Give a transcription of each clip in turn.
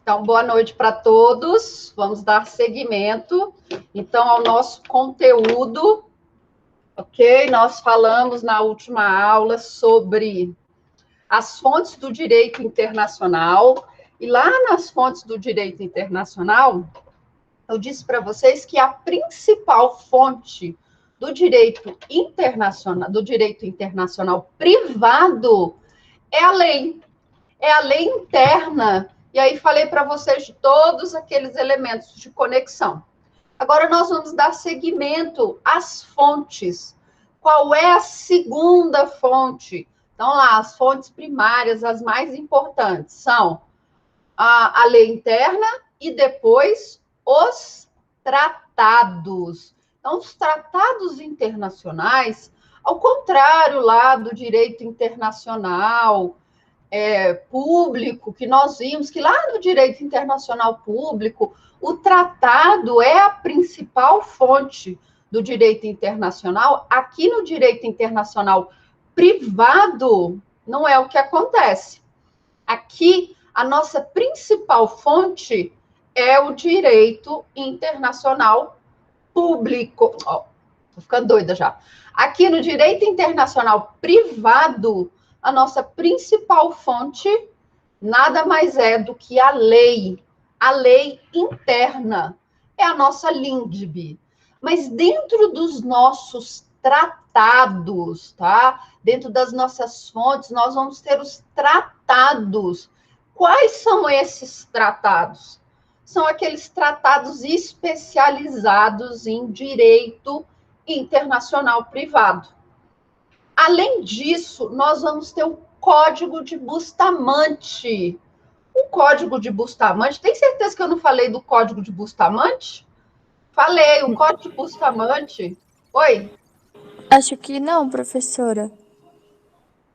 Então, boa noite para todos. Vamos dar seguimento, então, ao nosso conteúdo, ok? Nós falamos na última aula sobre as fontes do direito internacional, e lá nas fontes do direito internacional, eu disse para vocês que a principal fonte do direito internacional privado é a lei. É a lei interna. E aí falei para vocês de todos aqueles elementos de conexão. Agora nós vamos dar seguimento às fontes. Qual é a segunda fonte? Então, lá, as fontes primárias, as mais importantes, são a lei interna e depois os tratados. Então, os tratados internacionais, ao contrário lá do direito internacional, público, que nós vimos que lá no direito internacional público, o tratado é a principal fonte do direito internacional. Aqui no direito internacional privado, não é o que acontece. Aqui, a nossa principal fonte é o direito internacional público. Ó, tô ficando doida já. Aqui no direito internacional privado, a nossa principal fonte nada mais é do que a lei interna, é a nossa LINDB. Mas dentro dos nossos tratados, tá? Dentro das nossas fontes, nós vamos ter os tratados. Quais são esses tratados? São aqueles tratados especializados em direito internacional privado. Além disso, nós vamos ter o Código de Bustamante. O Código de Bustamante, tem certeza que eu não falei do Código de Bustamante? Falei, o Código de Bustamante. Oi? Acho que não, professora.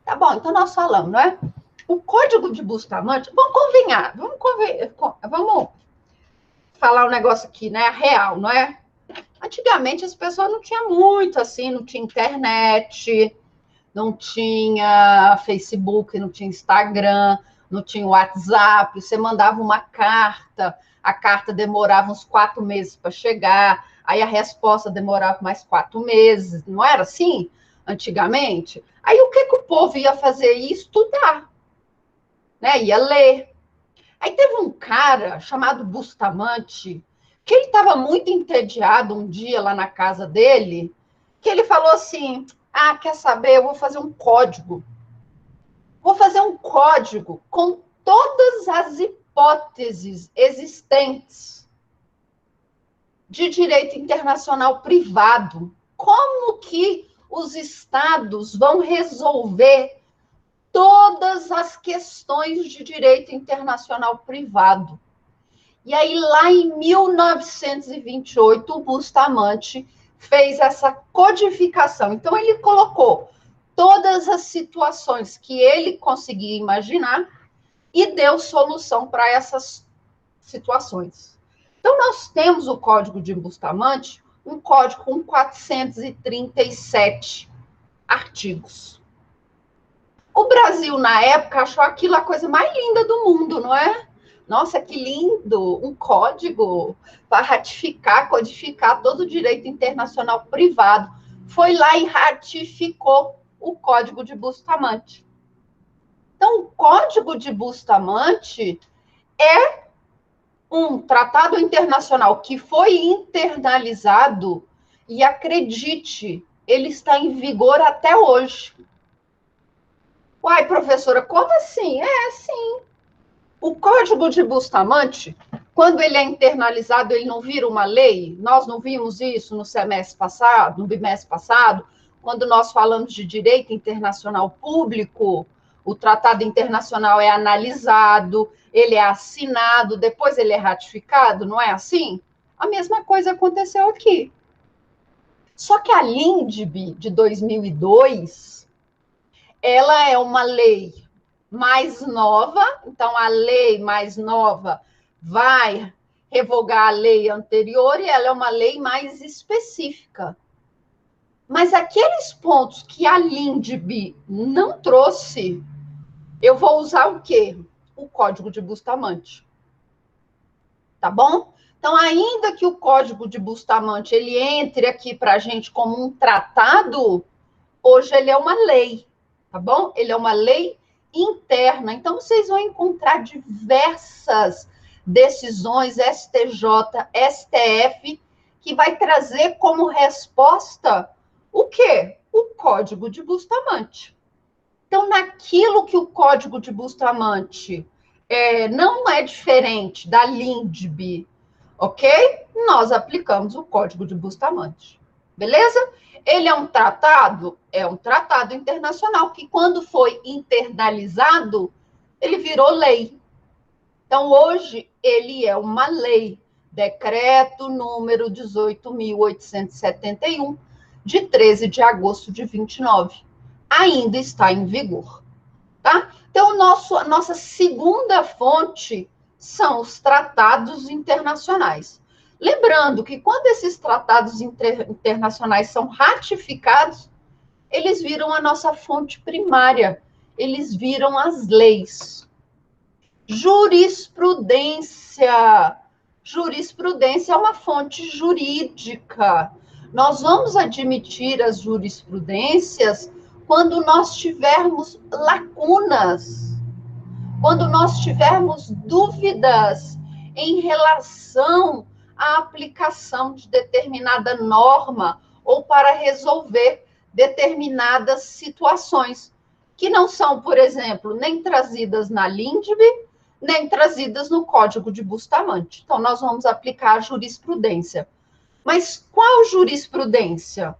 Tá bom, então nós falamos, não é? O Código de Bustamante, vamos convenhar, vamos falar um negócio aqui, né? Real, não é? Antigamente as pessoas não tinham muito assim, não tinha internet, não tinha Facebook, não tinha Instagram, não tinha WhatsApp, você mandava uma carta, a carta demorava uns 4 meses para chegar, aí a resposta demorava mais 4 meses, não era assim antigamente? Aí o que o povo ia fazer? Ia estudar, né? Ia ler. Aí teve um cara chamado Bustamante, que ele estava muito entediado um dia lá na casa dele, que ele falou assim: quer saber? Eu vou fazer um código. Vou fazer um código com todas as hipóteses existentes de direito internacional privado. Como que os estados vão resolver todas as questões de direito internacional privado? E aí, lá em 1928, o Bustamante fez essa codificação. Então, ele colocou todas as situações que ele conseguia imaginar e deu solução para essas situações. Então, nós temos o Código de Bustamante, um código com 437 artigos. O Brasil, na época, achou aquilo a coisa mais linda do mundo, não é? Nossa, que lindo! Um código para ratificar, codificar todo o direito internacional privado. Foi lá e ratificou o Código de Bustamante. Então, o Código de Bustamante é um tratado internacional que foi internalizado e, acredite, ele está em vigor até hoje. Uai, professora, como assim? Sim. O Código de Bustamante, quando ele é internalizado, ele não vira uma lei? Nós não vimos isso no semestre passado, no bimestre passado, quando nós falamos de direito internacional público, o tratado internacional é analisado, ele é assinado, depois ele é ratificado, não é assim? A mesma coisa aconteceu aqui. Só que a LINDB de 2002, ela é uma lei mais nova, então a lei mais nova vai revogar a lei anterior e ela é uma lei mais específica. Mas aqueles pontos que a LINDB não trouxe, eu vou usar o quê? O Código de Bustamante. tá bom? Então, ainda que o Código de Bustamante ele entre aqui para a gente como um tratado, hoje ele é uma lei, tá bom? Ele é uma lei interna. Então, vocês vão encontrar diversas decisões STJ, STF, que vai trazer como resposta o quê? O Código de Bustamante. Então, naquilo que o Código de Bustamante não é diferente da LINDB, ok? Nós aplicamos o Código de Bustamante, beleza? Ele é um tratado? É um tratado internacional que, quando foi internalizado, ele virou lei. Então, hoje, ele é uma lei, decreto número 18.871, de 13 de agosto de 29. Ainda está em vigor, tá? Então, a nossa segunda fonte são os tratados internacionais. Lembrando que quando esses tratados internacionais são ratificados, eles viram a nossa fonte primária, eles viram as leis. Jurisprudência. Jurisprudência é uma fonte jurídica. Nós vamos admitir as jurisprudências quando nós tivermos lacunas, quando nós tivermos dúvidas em relação à aplicação de determinada norma ou para resolver determinadas situações, que não são, por exemplo, nem trazidas na LINDB, nem trazidas no Código de Bustamante. Então, nós vamos aplicar a jurisprudência. Mas qual jurisprudência?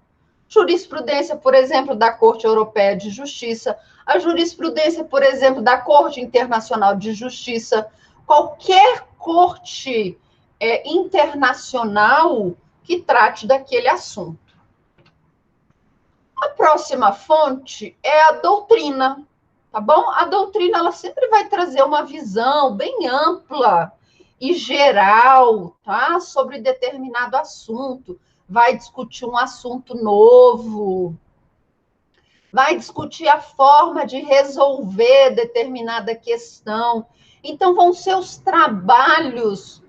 Jurisprudência, por exemplo, da Corte Europeia de Justiça, a jurisprudência, por exemplo, da Corte Internacional de Justiça, qualquer corte internacional que trate daquele assunto. A próxima fonte é a doutrina, tá bom? A doutrina, ela sempre vai trazer uma visão bem ampla e geral, tá? Sobre determinado assunto. Vai discutir um assunto novo, vai discutir a forma de resolver determinada questão. Então, vão ser os trabalhos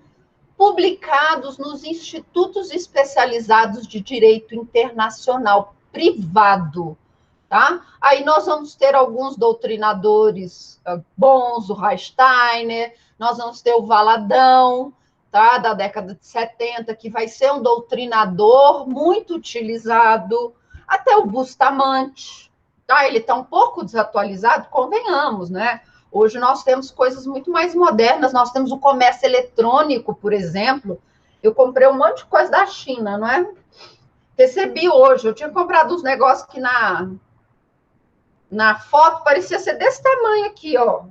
publicados nos institutos especializados de direito internacional privado, tá? Aí nós vamos ter alguns doutrinadores bons, o Reisteiner, nós vamos ter o Valadão, tá? Da década de 70, que vai ser um doutrinador muito utilizado, até o Bustamante, tá? Ele está um pouco desatualizado, convenhamos, né? Hoje nós temos coisas muito mais modernas, nós temos o comércio eletrônico, por exemplo. Eu comprei um monte de coisa da China, não é? Recebi hoje, eu tinha comprado uns negócios que na foto parecia ser desse tamanho aqui, ó.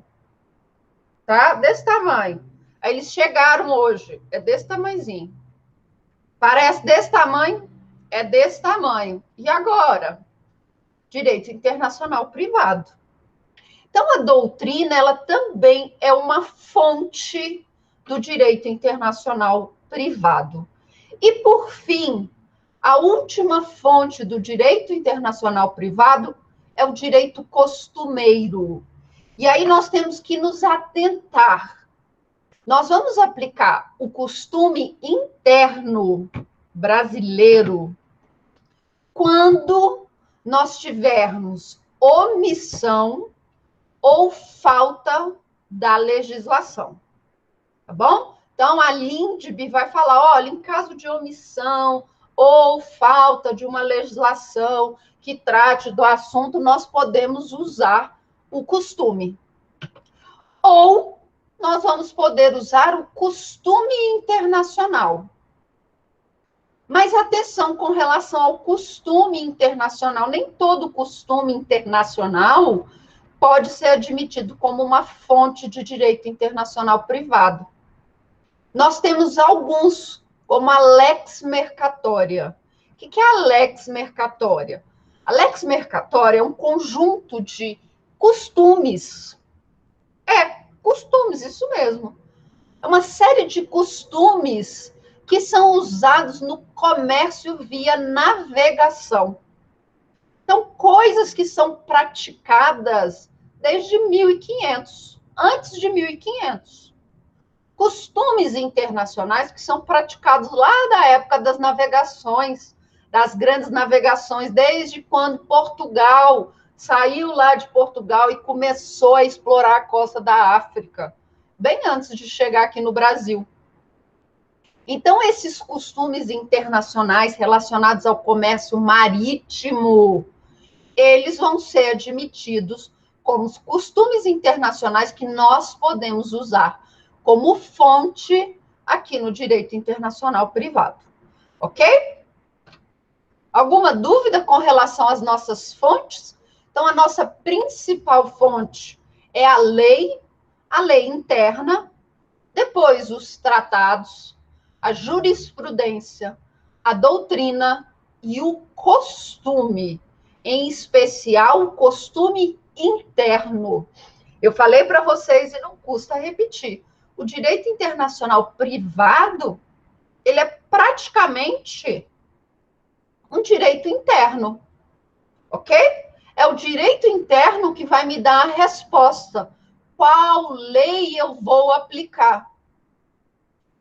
Tá? Desse tamanho. Aí eles chegaram hoje, é desse tamanhozinho. Parece desse tamanho, é desse tamanho. E agora? Direito internacional privado. Então, a doutrina, ela também é uma fonte do direito internacional privado. E, por fim, a última fonte do direito internacional privado é o direito costumeiro. E aí nós temos que nos atentar. Nós vamos aplicar o costume interno brasileiro quando nós tivermos omissão ou falta da legislação, tá bom? Então, a LINDB vai falar, olha, em caso de omissão ou falta de uma legislação que trate do assunto, nós podemos usar o costume. Ou nós vamos poder usar o costume internacional. Mas atenção com relação ao costume internacional, nem todo costume internacional pode ser admitido como uma fonte de direito internacional privado. Nós temos alguns, como a lex mercatória. O que é a lex mercatória? A lex mercatória é um conjunto de costumes. Costumes, isso mesmo. É uma série de costumes que são usados no comércio via navegação. Então, coisas que são praticadas desde 1500, antes de 1500. costumes internacionais que são praticados lá da época das navegações, das grandes navegações, desde quando Portugal saiu lá de Portugal e começou a explorar a costa da África, bem antes de chegar aqui no Brasil. Então, esses costumes internacionais relacionados ao comércio marítimo, eles vão ser admitidos como os costumes internacionais que nós podemos usar como fonte aqui no direito internacional privado. Ok? Alguma dúvida com relação às nossas fontes? Então, a nossa principal fonte é a lei interna, depois os tratados, a jurisprudência, a doutrina e o costume, em especial o costume interno. Eu falei para vocês e não custa repetir. O direito internacional privado, ele é praticamente um direito interno, ok? É o direito interno que vai me dar a resposta. Qual lei eu vou aplicar?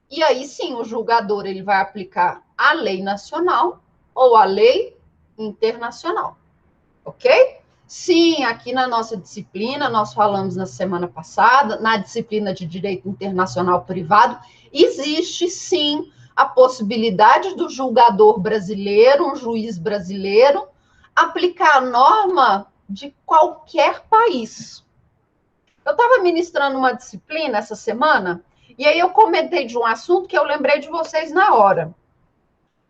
E aí sim, o julgador ele vai aplicar a lei nacional ou a lei internacional, ok? Sim, aqui na nossa disciplina, nós falamos na semana passada, na disciplina de Direito Internacional Privado, existe sim a possibilidade do julgador brasileiro, um juiz brasileiro, aplicar a norma de qualquer país. Eu estava ministrando uma disciplina essa semana, e aí eu comentei de um assunto que eu lembrei de vocês na hora.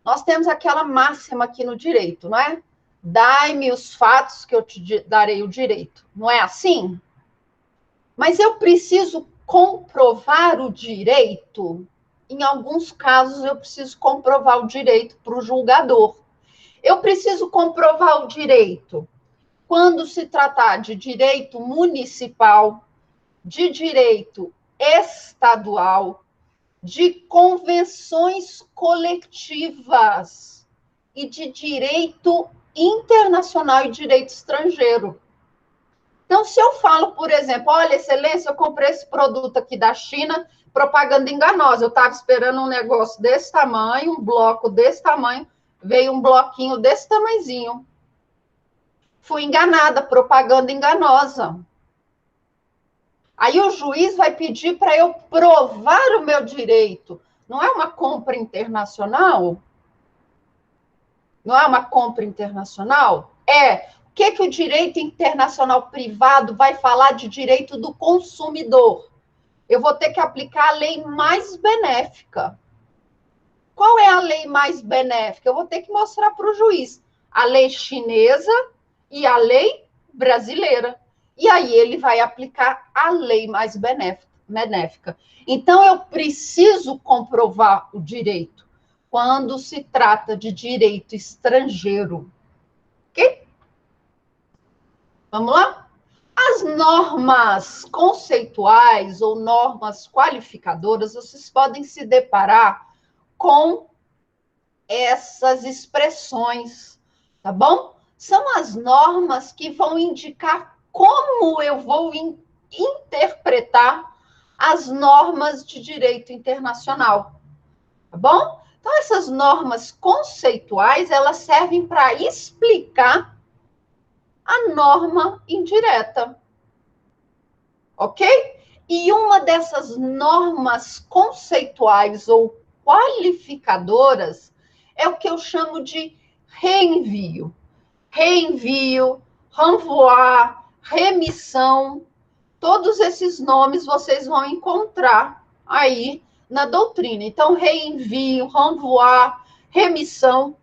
Nós temos aquela máxima aqui no direito, não é? Dai-me os fatos que eu te darei o direito. Não é assim? Mas eu preciso comprovar o direito. Em alguns casos, eu preciso comprovar o direito para o julgador. Eu preciso comprovar o direito quando se tratar de direito municipal, de direito estadual, de convenções coletivas e de direito internacional e direito estrangeiro. Então, se eu falo, por exemplo, olha, excelência, eu comprei esse produto aqui da China, propaganda enganosa, eu estava esperando um negócio desse tamanho, um bloco desse tamanho, veio um bloquinho desse tamanhozinho. Fui enganada, propaganda enganosa. Aí o juiz vai pedir para eu provar o meu direito. Não é uma compra internacional? Não é uma compra internacional? É. O que o direito internacional privado vai falar de direito do consumidor? Eu vou ter que aplicar a lei mais benéfica. Qual é a lei mais benéfica? Eu vou ter que mostrar para o juiz a lei chinesa e a lei brasileira. E aí ele vai aplicar a lei mais benéfica. Então, eu preciso comprovar o direito quando se trata de direito estrangeiro. Ok? Vamos lá? As normas conceituais ou normas qualificadoras, vocês podem se deparar com essas expressões, tá bom? São as normas que vão indicar como eu vou interpretar as normas de direito internacional, tá bom? Então, essas normas conceituais, elas servem para explicar a norma indireta, ok? E uma dessas normas conceituais ou qualificadoras é o que eu chamo de reenvio. Reenvio, renvoi, remissão, todos esses nomes vocês vão encontrar aí na doutrina. Então, reenvio, renvoi, remissão.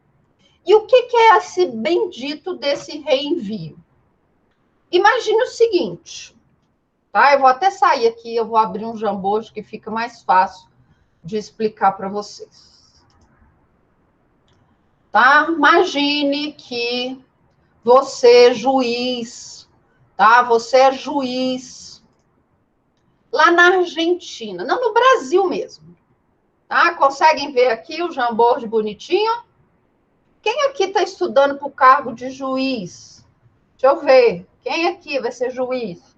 E o que é esse bendito desse reenvio? Imagine o seguinte, tá? Eu vou até sair aqui, eu vou abrir um Jambojo que fica mais fácil de explicar para vocês. Tá? Imagine que você é juiz, tá? Você é juiz lá na Argentina, não, no Brasil mesmo, tá? Conseguem ver aqui o Jambojo bonitinho? Quem aqui está estudando para o cargo de juiz? Deixa eu ver. Quem aqui vai ser juiz?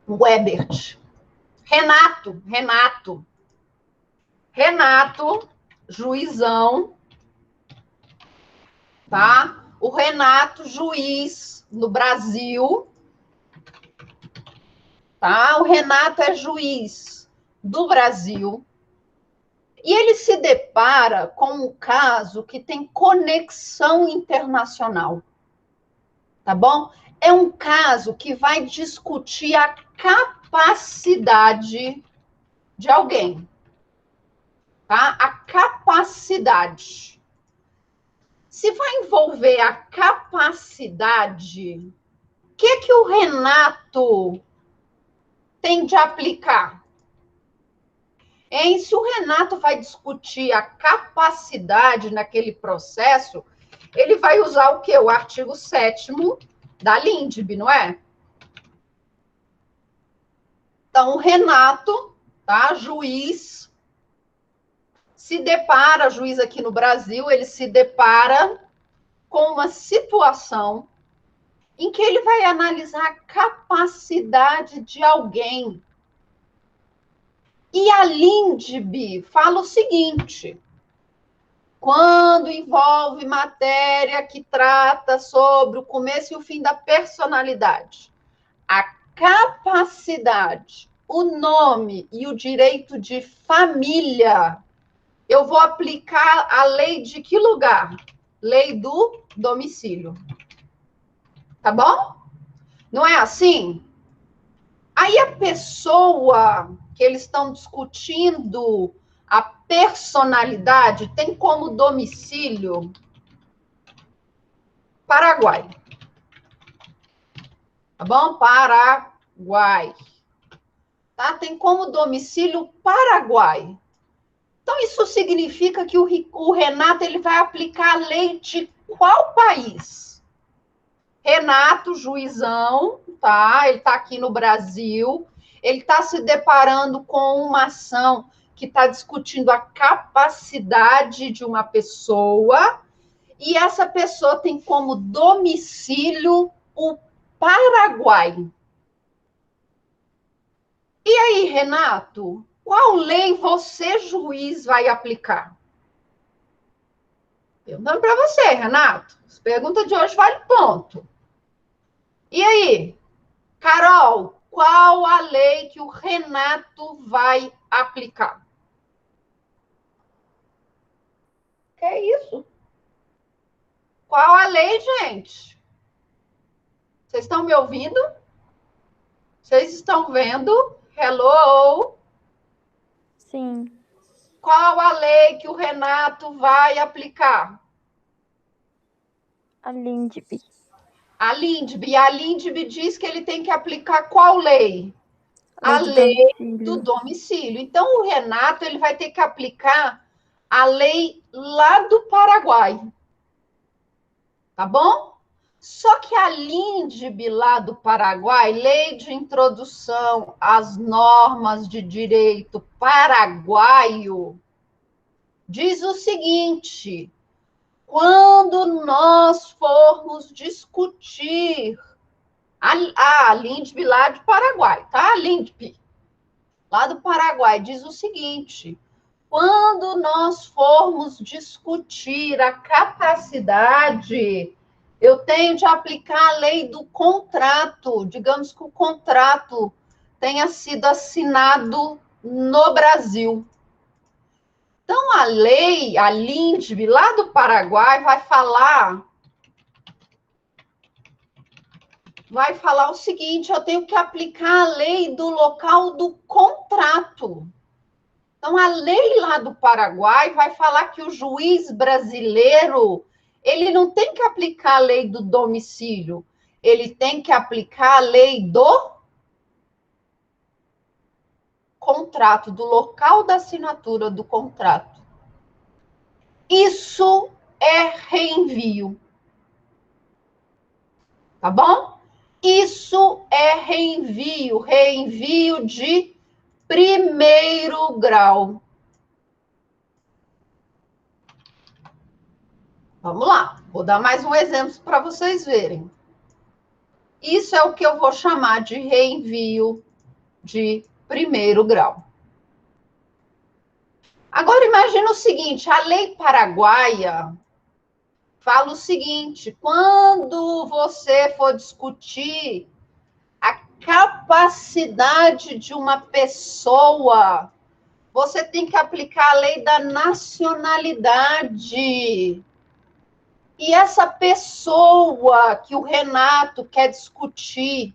O Ebert. Renato, juizão, tá? O Renato, juiz no Brasil, tá? O Renato é juiz do Brasil e ele se depara com um caso que tem conexão internacional, tá bom? É um caso que vai discutir a capacidade de alguém, tá? A capacidade. Se vai envolver a capacidade, o que o Renato tem de aplicar? Hein? Se o Renato vai discutir a capacidade naquele processo, ele vai usar o quê? O artigo 7º da LINDB, não é? Então, o Renato, tá? Juiz aqui no Brasil, ele se depara com uma situação em que ele vai analisar a capacidade de alguém. E a LINDB fala o seguinte: quando envolve matéria que trata sobre o começo e o fim da personalidade, a capacidade, o nome e o direito de família, eu vou aplicar a lei de que lugar? Lei do domicílio. Tá bom? Não é assim? Aí a pessoa que eles estão discutindo a personalidade tem como domicílio Paraguai. Tá bom? Paraguai. Tá? Tem como domicílio Paraguai. Então, isso significa que o Renato ele vai aplicar a lei de qual país? Renato, juizão, tá? Ele está aqui no Brasil, ele está se deparando com uma ação que está discutindo a capacidade de uma pessoa, e essa pessoa tem como domicílio o Paraguai. E aí, Renato, qual lei você, juiz, vai aplicar? Perguntando para você, Renato. As perguntas de hoje vale ponto. E aí, Carol, qual a lei que o Renato vai aplicar? Que é isso? Qual a lei, gente? Vocês estão me ouvindo? Vocês estão vendo? Hello? Sim. Qual a lei que o Renato vai aplicar? A LINDB. A LINDB. E a LINDB diz que ele tem que aplicar qual lei? A do lei do domicílio. domicílio. Então, o Renato ele vai ter que aplicar a lei lá do Paraguai. Tá bom? Só que a LINDB lá do Paraguai, Lei de Introdução às Normas de Direito Paraguaio, diz o seguinte: quando nós formos discutir a LINDB lá do Paraguai, tá? A LINDB lá do Paraguai diz o seguinte: quando nós formos discutir a capacidade, eu tenho de aplicar a lei do contrato. Digamos que o contrato tenha sido assinado no Brasil. Então, a lei, a LINDB, lá do Paraguai, vai falar o seguinte: eu tenho que aplicar a lei do local do contrato. Então, a lei lá do Paraguai vai falar que o juiz brasileiro, ele não tem que aplicar a lei do domicílio, ele tem que aplicar a lei do contrato, do local da assinatura do contrato. Isso é reenvio. Tá bom? Isso é reenvio de primeiro grau. Vamos lá, vou dar mais um exemplo para vocês verem. Isso é o que eu vou chamar de reenvio de primeiro grau. Agora, imagina o seguinte, a lei paraguaia fala o seguinte, quando você for discutir a capacidade de uma pessoa, você tem que aplicar a lei da nacionalidade. E essa pessoa que o Renato quer discutir,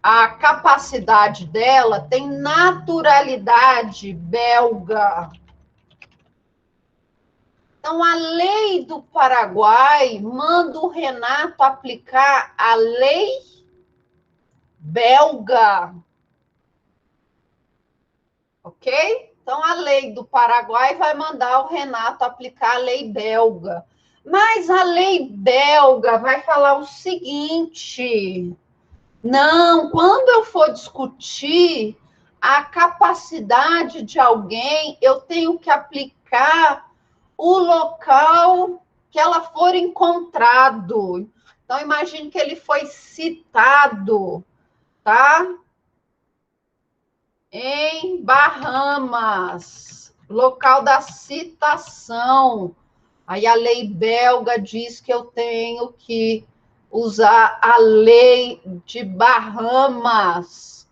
a capacidade dela tem naturalidade belga. Então, a lei do Paraguai manda o Renato aplicar a lei belga. Ok? Então, a lei do Paraguai vai mandar o Renato aplicar a lei belga. Mas a lei belga vai falar o seguinte: não, quando eu for discutir a capacidade de alguém, eu tenho que aplicar o local que ela for encontrado. Então, imagine que ele foi citado, tá? Em Bahamas, local da citação. Aí a lei belga diz que eu tenho que usar a lei de Bahamas.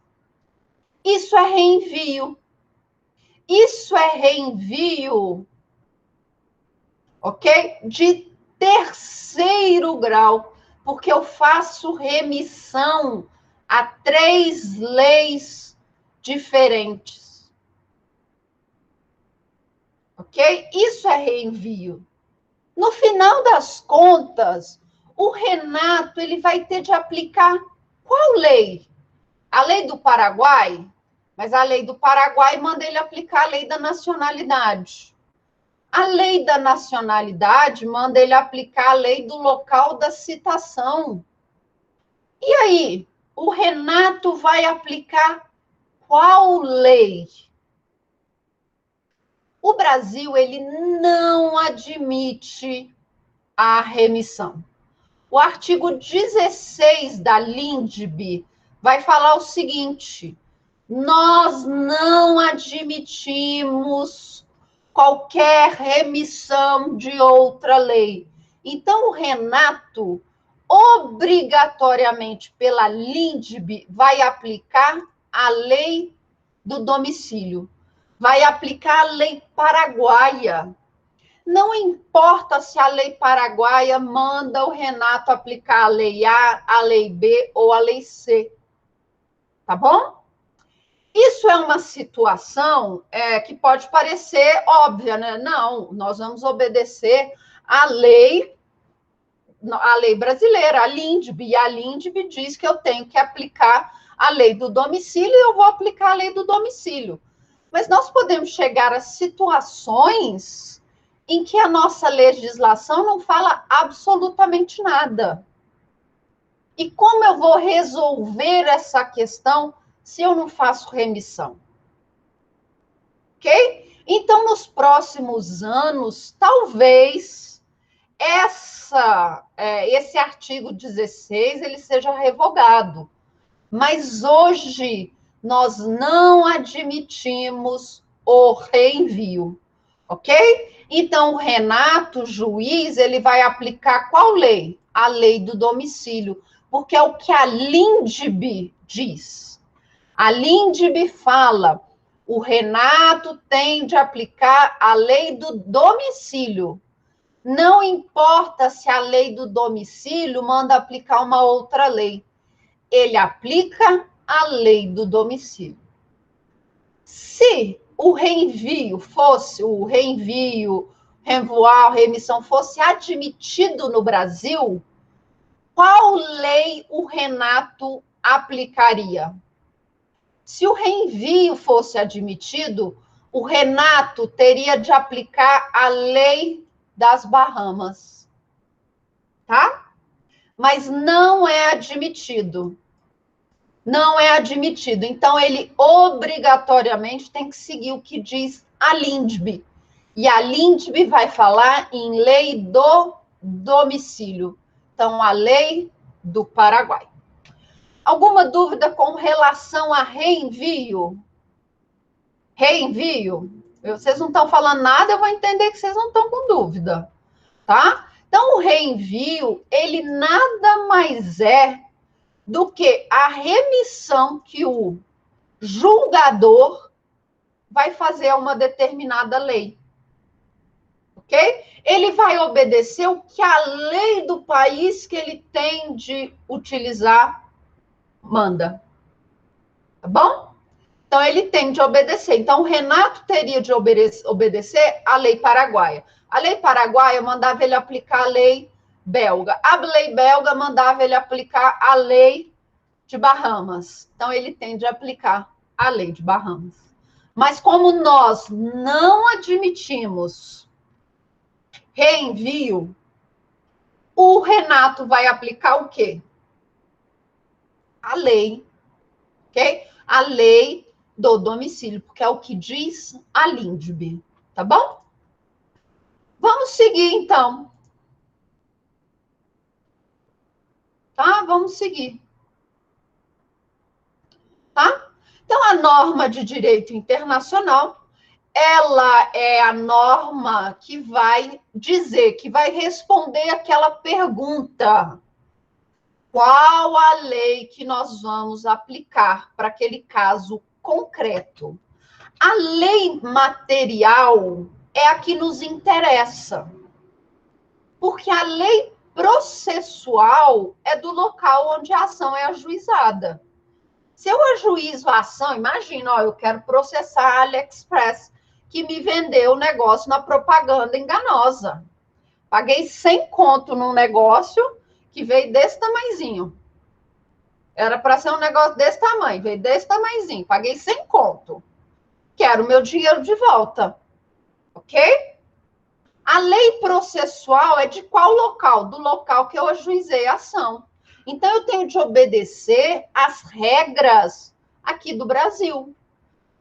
Isso é reenvio. Isso é reenvio, ok? De terceiro grau, porque eu faço remissão a 3 leis diferentes. Ok? Isso é reenvio. No final das contas, o Renato ele vai ter de aplicar qual lei? A lei do Paraguai? Mas a lei do Paraguai manda ele aplicar a lei da nacionalidade. A lei da nacionalidade manda ele aplicar a lei do local da citação. E aí, o Renato vai aplicar qual lei? O Brasil, ele não admite a remissão. O artigo 16 da LINDB vai falar o seguinte: nós não admitimos qualquer remissão de outra lei. Então, o Renato, obrigatoriamente pela LINDB, vai aplicar a lei do domicílio, vai aplicar a lei paraguaia. Não importa se a lei paraguaia manda o Renato aplicar a lei A, a lei B ou a lei C. Tá bom? Isso é uma situação que pode parecer óbvia, né? Não, nós vamos obedecer à lei brasileira, a LINDB. E a LINDB diz que eu tenho que aplicar a lei do domicílio e eu vou aplicar a lei do domicílio. Mas nós podemos chegar a situações em que a nossa legislação não fala absolutamente nada. E como eu vou resolver essa questão se eu não faço remissão? Ok? Então, nos próximos anos, talvez esse artigo 16 ele seja revogado. Mas hoje nós não admitimos o reenvio, ok? Então, o Renato, juiz, ele vai aplicar qual lei? A lei do domicílio, porque é o que a LINDB diz. A LINDB fala, o Renato tem de aplicar a lei do domicílio. Não importa se a lei do domicílio manda aplicar uma outra lei. Ele aplica a lei do domicílio. Se o reenvio, revoar, remissão fosse admitido no Brasil, qual lei o Renato aplicaria? Se o reenvio fosse admitido, o Renato teria de aplicar a lei das Bahamas, tá? Mas não é admitido. Não é admitido. Então, ele obrigatoriamente tem que seguir o que diz a LINDB. E a LINDB vai falar em lei do domicílio. Então, a lei do Paraguai. Alguma dúvida com relação a reenvio? Reenvio? Vocês não estão falando nada, eu vou entender que vocês não estão com dúvida, tá? Então, o reenvio, ele nada mais é do que a remissão que o julgador vai fazer a uma determinada lei. Ok? Ele vai obedecer o que a lei do país que ele tem de utilizar manda. Tá bom? Então, ele tem de obedecer. Então, o Renato teria de obedecer a lei paraguaia. A lei paraguaia mandava ele aplicar a lei belga. A lei belga mandava ele aplicar a lei de Bahamas. Então, ele tem de aplicar a lei de Bahamas. Mas como nós não admitimos reenvio, o Renato vai aplicar o quê? A lei, ok? A lei do domicílio, porque é o que diz a LINDB, tá bom? Vamos seguir, então. Tá? Vamos seguir. Tá? Então, a norma de direito internacional, ela é a norma que vai dizer, que vai responder aquela pergunta: qual a lei que nós vamos aplicar para aquele caso concreto? A lei material é a que nos interessa, porque a lei processual é do local onde a ação é ajuizada. Se eu ajuizo a ação, imagina, ó, eu quero processar a AliExpress, que me vendeu o negócio na propaganda enganosa. Paguei 100 conto num negócio que veio desse tamanhozinho. Era para ser um negócio desse tamanho, veio desse tamanhozinho. Paguei 100 conto. Quero meu dinheiro de volta. Ok? A lei processual é de qual local? Do local que eu ajuizei a ação. Então, eu tenho de obedecer às regras aqui do Brasil.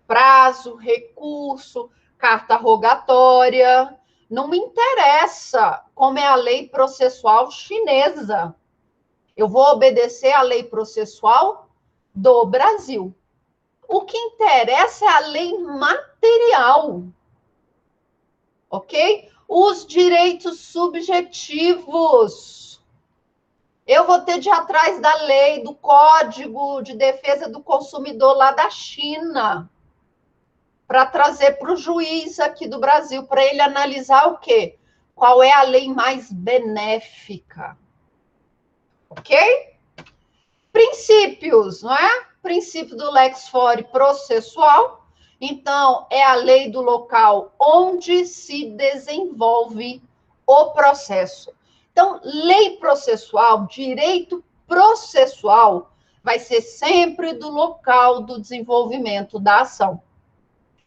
Prazo, recurso, carta rogatória. Não me interessa como é a lei processual chinesa. Eu vou obedecer à lei processual do Brasil. O que interessa é a lei material. Ok? Os direitos subjetivos. Eu vou ter de ir atrás da lei, do Código de Defesa do Consumidor lá da China, para trazer para o juiz aqui do Brasil, para ele analisar o quê? Qual é a lei mais benéfica? Ok? Princípios, não é? Princípio do lex fori processual. Então, é a lei do local onde se desenvolve o processo. Então, lei processual, direito processual, vai ser sempre do local do desenvolvimento da ação.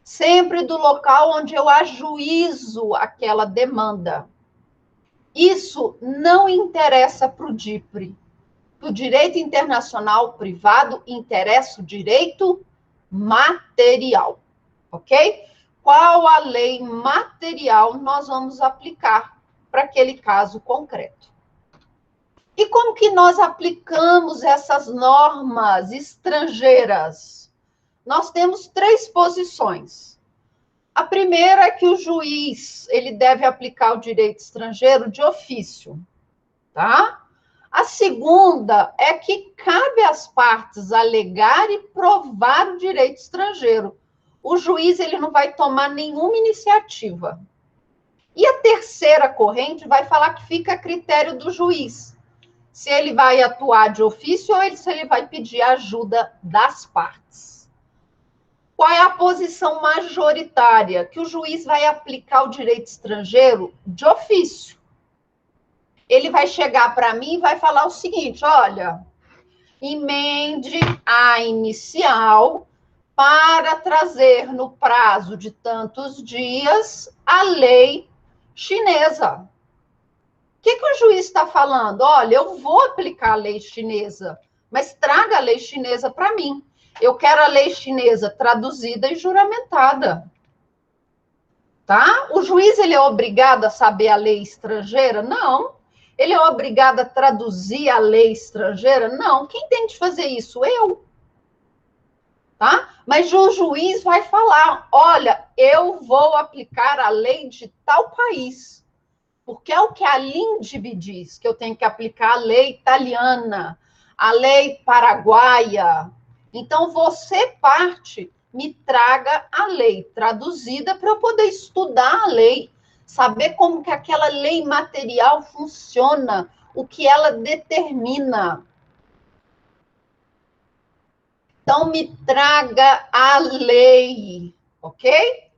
Sempre do local onde eu ajuizo aquela demanda. Isso não interessa para o DIPRE. Do direito internacional privado, interessa o direito material, ok? Qual a lei material nós vamos aplicar para aquele caso concreto? E como que nós aplicamos essas normas estrangeiras? Nós temos 3 posições. A primeira é que o juiz, ele deve aplicar o direito estrangeiro de ofício, tá? A segunda é que cabe às partes alegar e provar o direito estrangeiro. O juiz, ele não vai tomar nenhuma iniciativa. E a terceira corrente vai falar que fica a critério do juiz, se ele vai atuar de ofício ou se ele vai pedir ajuda das partes. Qual é a posição majoritária? Que o juiz vai aplicar o direito estrangeiro de ofício. Ele vai chegar para mim e vai falar o seguinte: olha, emende a inicial para trazer no prazo de tantos dias a lei chinesa. O que o juiz está falando? Olha, eu vou aplicar a lei chinesa, mas traga a lei chinesa para mim. Eu quero a lei chinesa traduzida e juramentada. Tá? O juiz, ele é obrigado a saber a lei estrangeira? Não. Ele é obrigado a traduzir a lei estrangeira? Não. Quem tem de fazer isso? Eu. Tá? Mas o juiz vai falar, olha, eu vou aplicar a lei de tal país, porque é o que a LINDB diz, que eu tenho que aplicar a lei italiana, a lei paraguaia. Então, você, parte, me traga a lei traduzida para eu poder estudar a lei, saber como que aquela lei material funciona, o que ela determina. Então, me traga a lei, ok?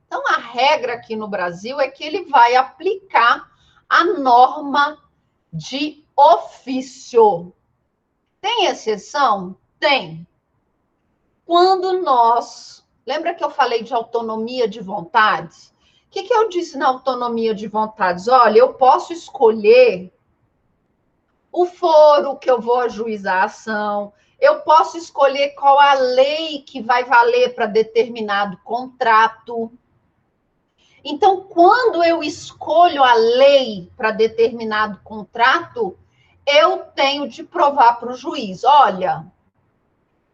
Então, a regra aqui no Brasil é que ele vai aplicar a norma de ofício. Tem exceção? Tem. Quando nós... Lembra que eu falei de autonomia de vontades? O que eu disse na autonomia de vontades? Olha, eu posso escolher o foro que eu vou ajuizar a ação, eu posso escolher qual a lei que vai valer para determinado contrato. Então, quando eu escolho a lei para determinado contrato, eu tenho de provar para o juiz, olha,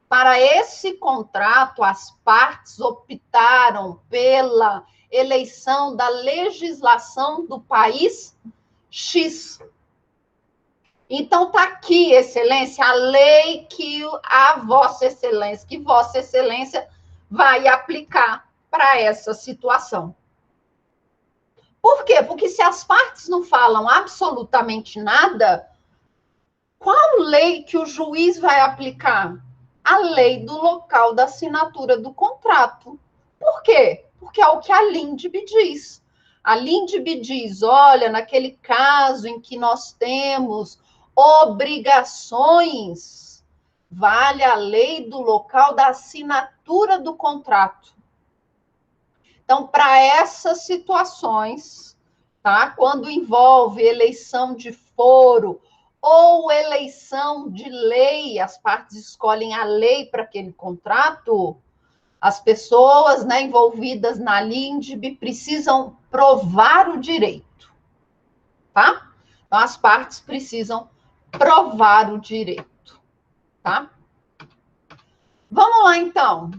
para esse contrato, as partes optaram pela eleição da legislação do país X. Então, está aqui, excelência, a lei que a Vossa Excelência vai aplicar para essa situação. Por quê? Porque se as partes não falam absolutamente nada, qual lei que o juiz vai aplicar? A lei do local da assinatura do contrato. Por quê? Porque é o que a LINDB diz. A LINDB diz, olha, naquele caso em que nós temos obrigações, vale a lei do local da assinatura do contrato. Então, para essas situações, tá? Quando envolve eleição de foro ou eleição de lei, as partes escolhem a lei para aquele contrato, as pessoas, né, envolvidas na LINDB precisam provar o direito, tá? Então, as partes precisam provar o direito, tá? Vamos lá, então.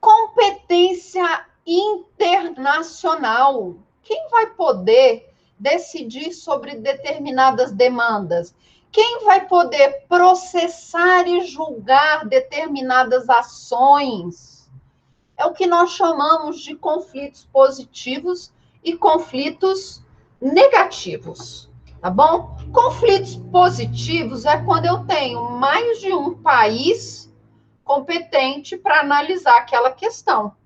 Competência internacional. Quem vai poder decidir sobre determinadas demandas? Quem vai poder processar e julgar determinadas ações? É o que nós chamamos de conflitos positivos e conflitos negativos, tá bom? Conflitos positivos é quando eu tenho mais de um país competente para analisar aquela questão.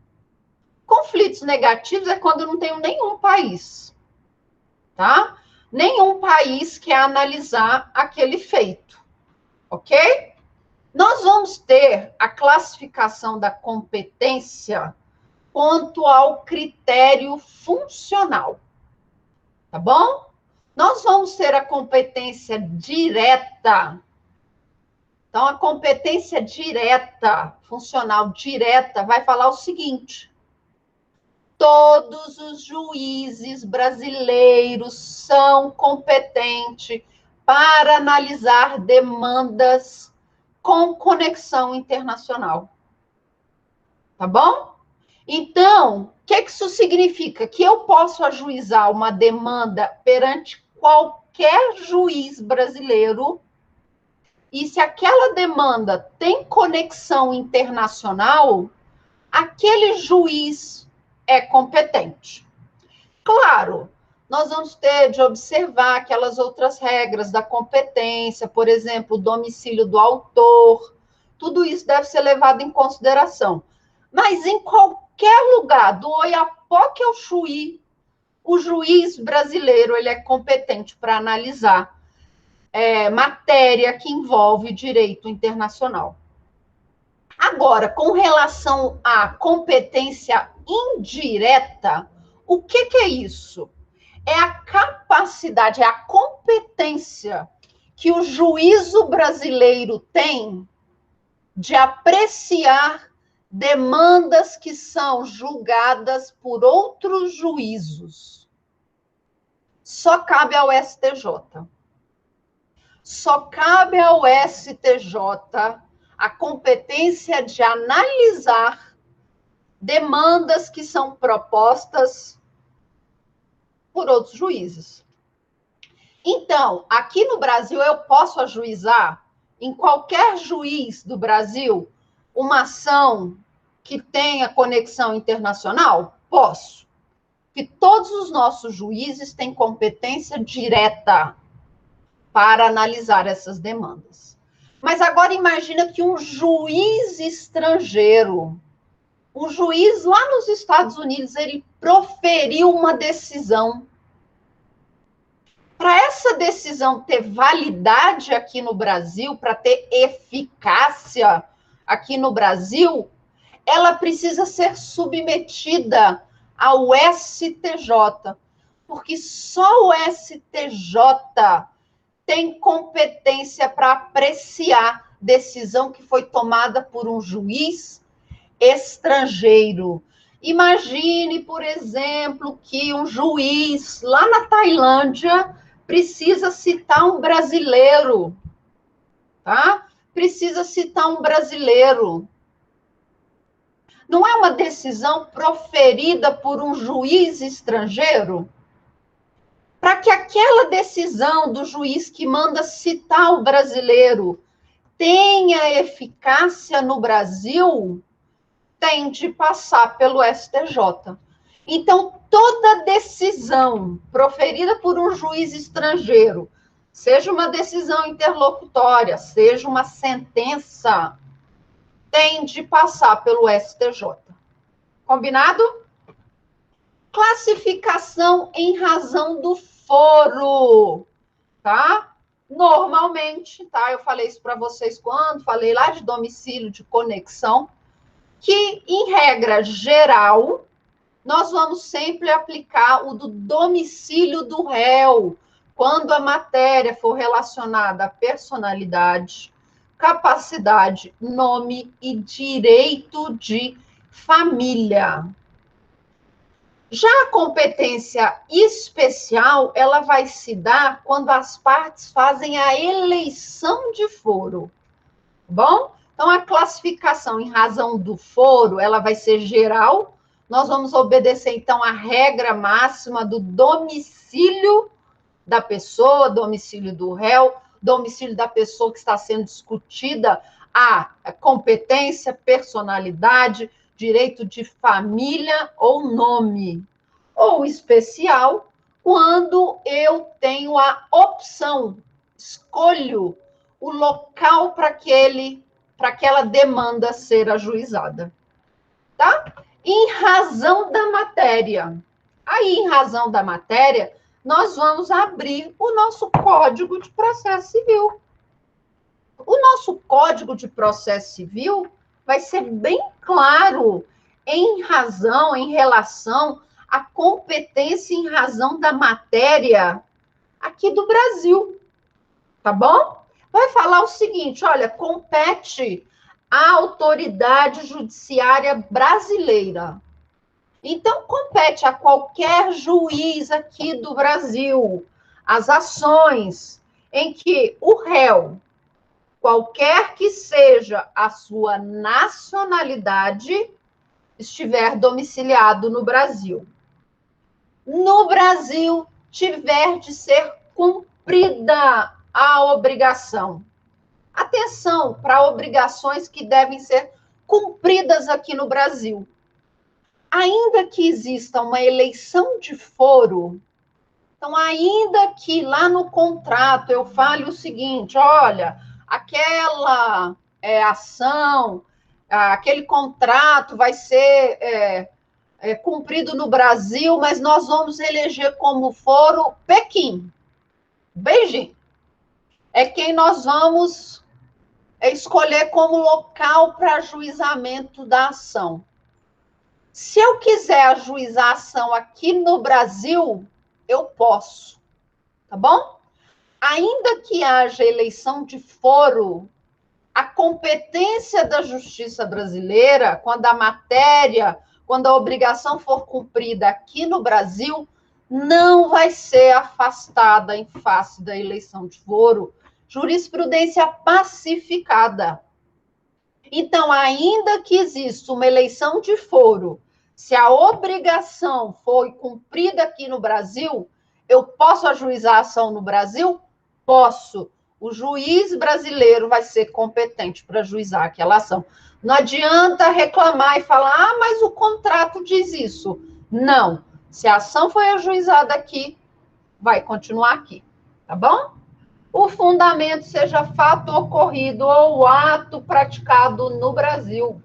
Conflitos negativos é quando eu não tenho nenhum país, tá? Nenhum país quer analisar aquele feito, ok? Nós vamos ter a classificação da competência quanto ao critério funcional, tá bom? Nós vamos ter a competência direta. Então, a competência direta, funcional direta, vai falar o seguinte: todos os juízes brasileiros são competentes para analisar demandas com conexão internacional. Tá bom? Então, o que isso significa? Que eu posso ajuizar uma demanda perante qualquer juiz brasileiro, e se aquela demanda tem conexão internacional, aquele juiz é competente. Claro, nós vamos ter de observar aquelas outras regras da competência, por exemplo, o domicílio do autor, tudo isso deve ser levado em consideração. Mas em qualquer lugar, do Oiapoque ao Chuí, o juiz brasileiro ele é competente para analisar matéria que envolve direito internacional. Agora, com relação à competência indireta, o que é isso? É a capacidade, é a competência que o juízo brasileiro tem de apreciar demandas que são julgadas por outros juízos. Só cabe ao STJ. Só cabe ao STJ a competência de analisar demandas que são propostas por outros juízes. Então, aqui no Brasil, eu posso ajuizar em qualquer juiz do Brasil uma ação que tenha conexão internacional? Posso. Porque todos os nossos juízes têm competência direta para analisar essas demandas. Mas agora imagina que um juiz estrangeiro, um juiz lá nos Estados Unidos, ele proferiu uma decisão. Para essa decisão ter validade aqui no Brasil, para ter eficácia aqui no Brasil, ela precisa ser submetida ao STJ, porque só o STJ tem competência para apreciar decisão que foi tomada por um juiz estrangeiro. Imagine, por exemplo, que um juiz lá na Tailândia precisa citar um brasileiro, tá? Precisa citar um brasileiro. Não é uma decisão proferida por um juiz estrangeiro? Para que aquela decisão do juiz que manda citar o brasileiro tenha eficácia no Brasil, tem de passar pelo STJ. Então, toda decisão proferida por um juiz estrangeiro, seja uma decisão interlocutória, seja uma sentença, tem de passar pelo STJ. Combinado? Classificação em razão do foro, tá? Normalmente, tá? Eu falei isso para vocês quando falei lá de domicílio de conexão, que, em regra geral, nós vamos sempre aplicar o do domicílio do réu, quando a matéria for relacionada à personalidade, capacidade, nome e direito de família. Já a competência especial, ela vai se dar quando as partes fazem a eleição de foro. Bom? Então, a classificação em razão do foro, ela vai ser geral. Nós vamos obedecer, então, a regra máxima do domicílio da pessoa, domicílio do réu, domicílio da pessoa que está sendo discutida, a competência, personalidade, direito de família ou nome. Ou especial, quando eu tenho a opção, escolho o local para aquela demanda ser ajuizada. Tá? Em razão da matéria. Aí, em razão da matéria, nós vamos abrir o nosso Código de Processo Civil. O nosso Código de Processo Civil vai ser bem claro em relação à competência em razão da matéria aqui do Brasil. Tá bom? Vai falar o seguinte, olha, compete à autoridade judiciária brasileira. Então, compete a qualquer juiz aqui do Brasil as ações em que o réu, qualquer que seja a sua nacionalidade, estiver domiciliado no Brasil. No Brasil, tiver de ser cumprida a obrigação. Atenção para obrigações que devem ser cumpridas aqui no Brasil. Ainda que exista uma eleição de foro, então, ainda que lá no contrato eu fale o seguinte, olha, aquela ação, aquele contrato vai ser cumprido no Brasil, mas nós vamos eleger como foro Pequim, Beijing. É quem nós vamos escolher como local para ajuizamento da ação. Se eu quiser ajuizar a ação aqui no Brasil, eu posso, tá bom? Ainda que haja eleição de foro, a competência da justiça brasileira, quando a obrigação for cumprida aqui no Brasil, não vai ser afastada em face da eleição de foro. Jurisprudência pacificada. Então, ainda que exista uma eleição de foro, se a obrigação foi cumprida aqui no Brasil, eu posso ajuizar a ação no Brasil? Posso. O juiz brasileiro vai ser competente para ajuizar aquela ação. Não adianta reclamar e falar, ah, mas o contrato diz isso. Não. Se a ação foi ajuizada aqui, vai continuar aqui. Tá bom? O fundamento seja fato ocorrido ou ato praticado no Brasil.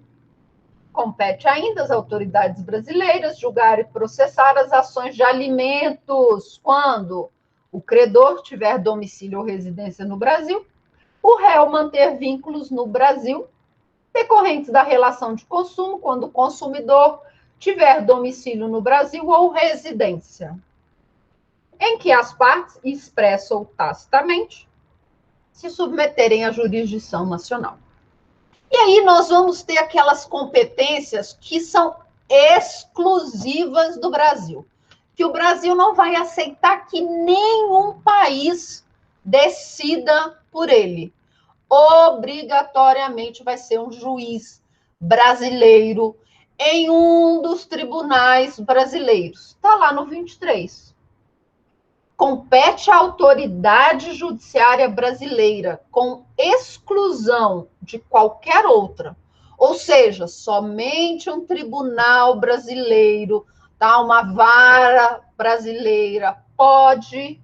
Compete ainda às autoridades brasileiras julgar e processar as ações de alimentos quando o credor tiver domicílio ou residência no Brasil, o réu manter vínculos no Brasil, decorrentes da relação de consumo quando o consumidor tiver domicílio no Brasil ou residência, em que as partes, expressa ou tacitamente, se submeterem à jurisdição nacional. E aí nós vamos ter aquelas competências que são exclusivas do Brasil, que o Brasil não vai aceitar que nenhum país decida por ele. Obrigatoriamente vai ser um juiz brasileiro em um dos tribunais brasileiros. Está lá no 23. Compete à autoridade judiciária brasileira, com exclusão de qualquer outra. Ou seja, somente um tribunal brasileiro, tá? Uma vara brasileira, pode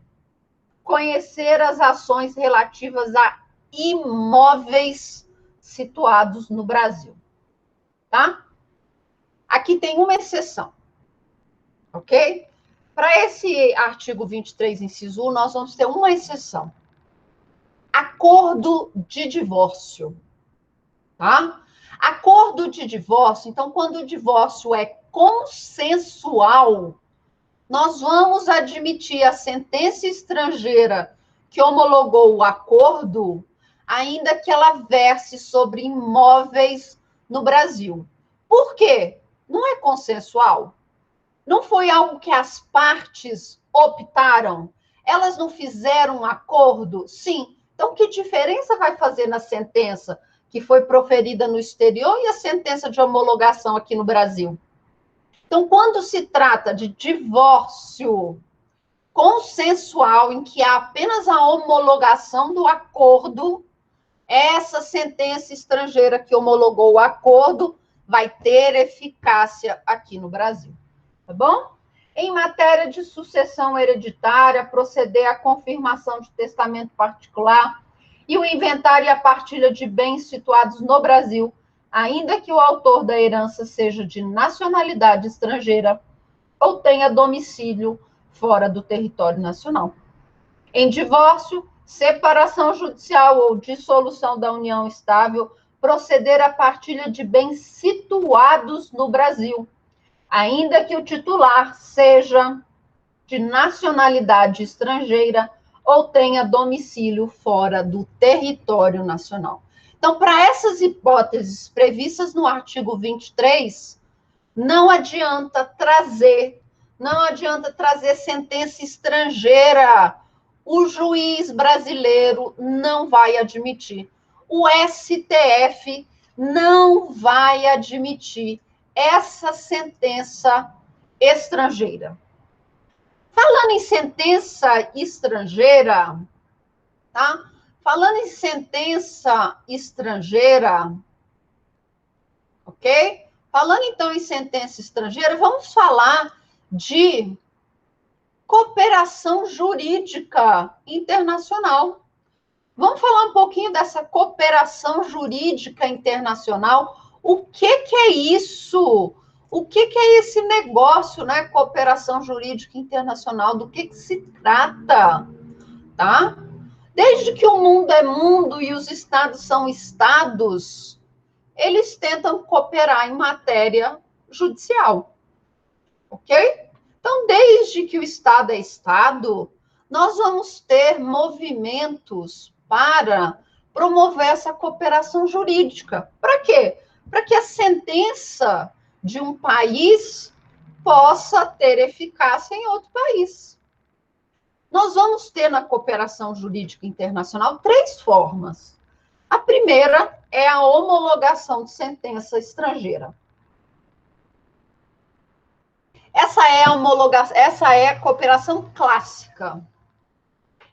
conhecer as ações relativas a imóveis situados no Brasil. Tá? Aqui tem uma exceção, ok? Para esse artigo 23, inciso 1, nós vamos ter uma exceção. Acordo de divórcio. Tá? Acordo de divórcio, então, quando o divórcio é consensual, nós vamos admitir a sentença estrangeira que homologou o acordo, ainda que ela verse sobre imóveis no Brasil. Por quê? Não é consensual? Não foi algo que as partes optaram? Elas não fizeram um acordo? Sim. Então, que diferença vai fazer na sentença que foi proferida no exterior e a sentença de homologação aqui no Brasil? Então, quando se trata de divórcio consensual, em que há apenas a homologação do acordo, essa sentença estrangeira que homologou o acordo vai ter eficácia aqui no Brasil. Tá bom? Em matéria de sucessão hereditária, proceder à confirmação de testamento particular e o inventário e a partilha de bens situados no Brasil, ainda que o autor da herança seja de nacionalidade estrangeira ou tenha domicílio fora do território nacional. Em divórcio, separação judicial ou dissolução da união estável, proceder à partilha de bens situados no Brasil, ainda que o titular seja de nacionalidade estrangeira ou tenha domicílio fora do território nacional. Então, para essas hipóteses previstas no artigo 23, não adianta trazer sentença estrangeira. O juiz brasileiro não vai admitir. O STF não vai admitir essa sentença estrangeira. Falando em sentença estrangeira, tá? Falando em sentença estrangeira, ok? Falando então em sentença estrangeira, vamos falar de cooperação jurídica internacional. Vamos falar um pouquinho dessa cooperação jurídica internacional. O que é isso? O que é esse negócio, né? Cooperação jurídica internacional, do que se trata, tá? Desde que o mundo é mundo e os estados são estados, eles tentam cooperar em matéria judicial, ok? Então, desde que o estado é estado, nós vamos ter movimentos para promover essa cooperação jurídica. Para quê? Para que a sentença de um país possa ter eficácia em outro país. Nós vamos ter na cooperação jurídica internacional 3 formas. A primeira é a homologação de sentença estrangeira. Essa é a homologação, essa é a cooperação clássica.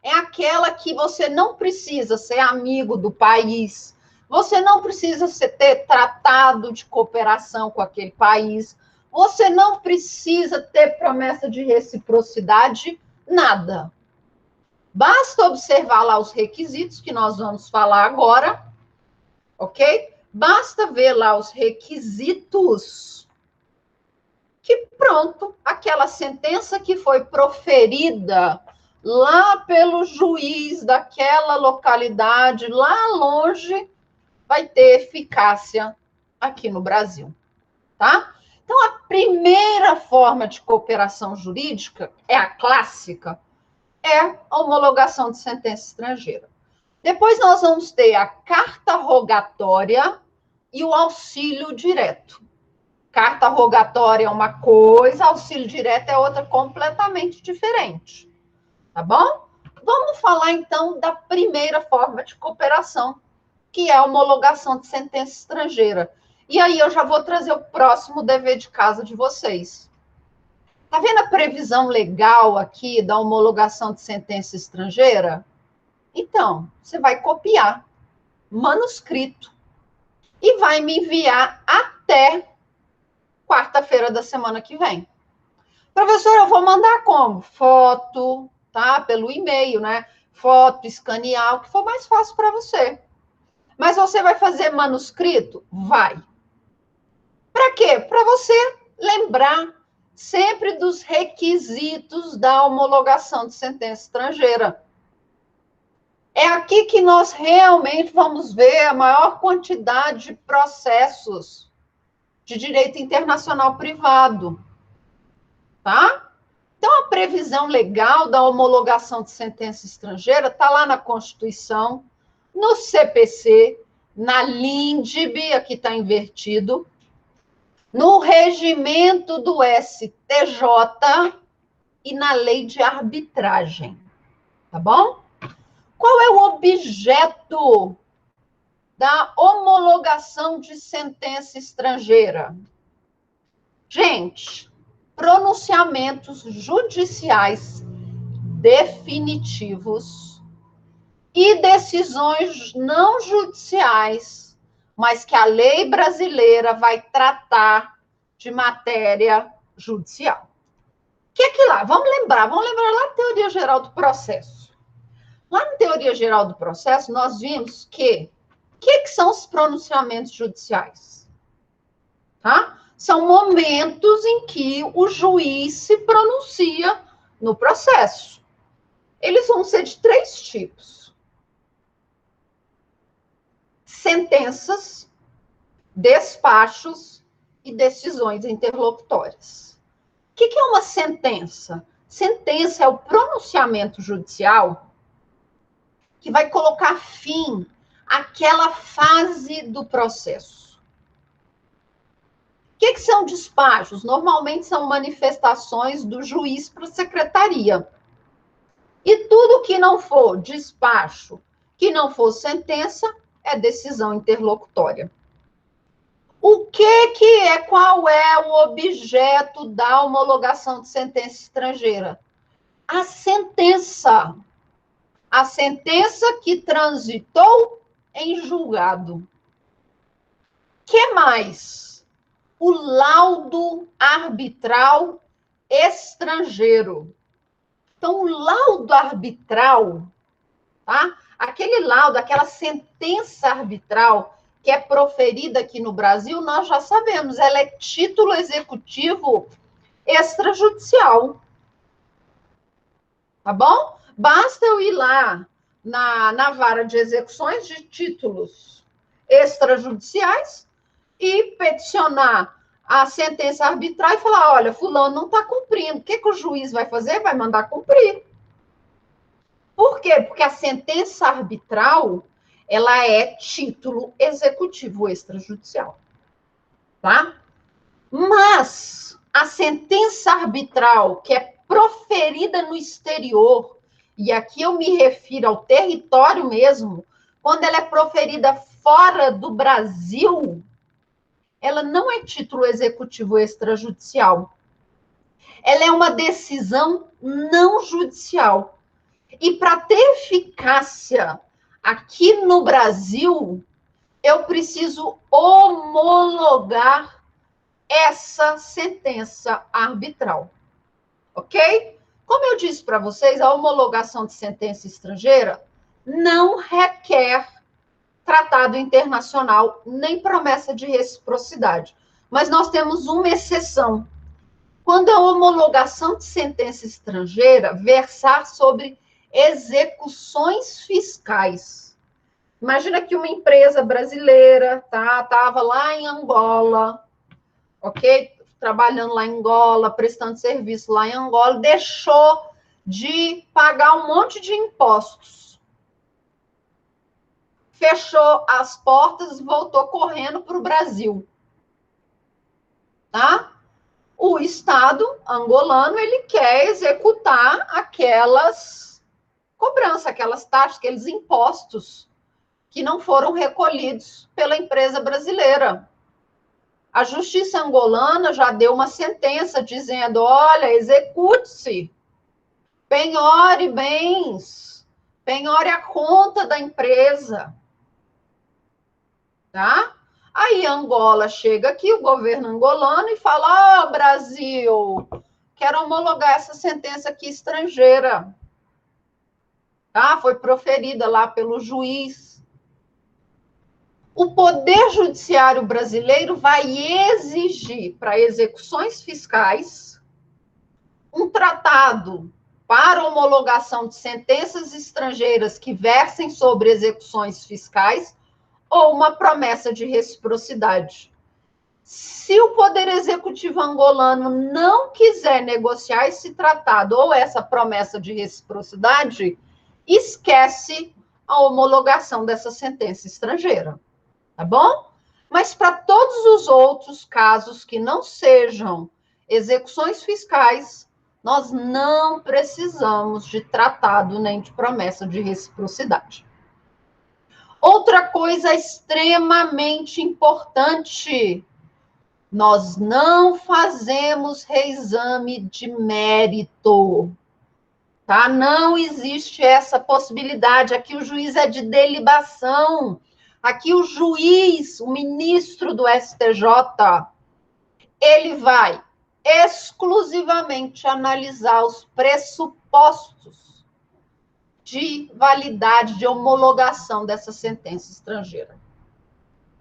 É aquela que você não precisa ser amigo do país, você não precisa ter tratado de cooperação com aquele país, você não precisa ter promessa de reciprocidade, nada. Basta observar lá os requisitos que nós vamos falar agora, ok? Basta ver lá os requisitos que pronto, aquela sentença que foi proferida lá pelo juiz daquela localidade, lá longe, vai ter eficácia aqui no Brasil, tá? Então, a primeira forma de cooperação jurídica, é a clássica, é a homologação de sentença estrangeira. Depois nós vamos ter a carta rogatória e o auxílio direto. Carta rogatória é uma coisa, auxílio direto é outra completamente diferente. Tá bom? Vamos falar, então, da primeira forma de cooperação, que é a homologação de sentença estrangeira. E aí eu já vou trazer o próximo dever de casa de vocês. Tá vendo a previsão legal aqui da homologação de sentença estrangeira? Então, você vai copiar manuscrito e vai me enviar até quarta-feira da semana que vem. Professor, eu vou mandar como? Foto, tá? Pelo e-mail, né? Foto, escanear, o que for mais fácil para você. Mas você vai fazer manuscrito? Vai. Para quê? Para você lembrar sempre dos requisitos da homologação de sentença estrangeira. É aqui que nós realmente vamos ver a maior quantidade de processos de direito internacional privado, tá? Então, a previsão legal da homologação de sentença estrangeira está lá na Constituição, no CPC, na LINDB, aqui está invertido, no regimento do STJ e na lei de arbitragem, tá bom? Qual é o objeto da homologação de sentença estrangeira? Gente, pronunciamentos judiciais definitivos e decisões não judiciais, mas que a lei brasileira vai tratar de matéria judicial. O que é que lá? Vamos lembrar lá da teoria geral do processo. Lá na teoria geral do processo, nós vimos que o que são os pronunciamentos judiciais? Tá? São momentos em que o juiz se pronuncia no processo. Eles vão ser de 3 tipos: sentenças, despachos e decisões interlocutórias. O que é uma sentença? Sentença é o pronunciamento judicial que vai colocar fim àquela fase do processo. O que são despachos? Normalmente são manifestações do juiz para a secretaria. E tudo que não for despacho, que não for sentença, é decisão interlocutória. Qual é o objeto da homologação de sentença estrangeira? A sentença. A sentença que transitou em julgado. Que mais? O laudo arbitral estrangeiro. Então, o laudo arbitral, tá? Aquele laudo, aquela sentença arbitral que é proferida aqui no Brasil, nós já sabemos, ela é título executivo extrajudicial. Tá bom? Basta eu ir lá na vara de execuções de títulos extrajudiciais e peticionar a sentença arbitral e falar, olha, fulano não está cumprindo. O que o juiz vai fazer? Vai mandar cumprir. Por quê? Porque a sentença arbitral, ela é título executivo extrajudicial. Tá? Mas a sentença arbitral, que é proferida no exterior, e aqui eu me refiro ao território mesmo, quando ela é proferida fora do Brasil, ela não é título executivo extrajudicial. Ela é uma decisão não judicial. E para ter eficácia aqui no Brasil, eu preciso homologar essa sentença arbitral. Ok? Como eu disse para vocês, a homologação de sentença estrangeira não requer tratado internacional nem promessa de reciprocidade. Mas nós temos uma exceção. Quando a homologação de sentença estrangeira versar sobre execuções fiscais. Imagina que uma empresa brasileira estava lá em Angola, ok? Trabalhando lá em Angola, prestando serviço lá em Angola, deixou de pagar um monte de impostos. Fechou as portas e voltou correndo para o Brasil. Tá? O Estado angolano, ele quer executar aquelas cobranças, aquelas taxas, aqueles impostos que não foram recolhidos pela empresa brasileira. A justiça angolana já deu uma sentença dizendo, olha, execute-se, penhore bens, penhore a conta da empresa. Tá? Aí Angola chega aqui, o governo angolano, e fala, Brasil, quero homologar essa sentença aqui estrangeira. Tá? Foi proferida lá pelo juiz. O Poder Judiciário brasileiro vai exigir para execuções fiscais um tratado para homologação de sentenças estrangeiras que versem sobre execuções fiscais ou uma promessa de reciprocidade. Se o Poder Executivo angolano não quiser negociar esse tratado ou essa promessa de reciprocidade, esquece a homologação dessa sentença estrangeira. Tá bom? Mas para todos os outros casos que não sejam execuções fiscais, nós não precisamos de tratado nem de promessa de reciprocidade. Outra coisa extremamente importante, nós não fazemos reexame de mérito. Tá? Não existe essa possibilidade. Aqui o juiz é de delibação. Aqui o juiz, o ministro do STJ, ele vai exclusivamente analisar os pressupostos de validade, de homologação dessa sentença estrangeira.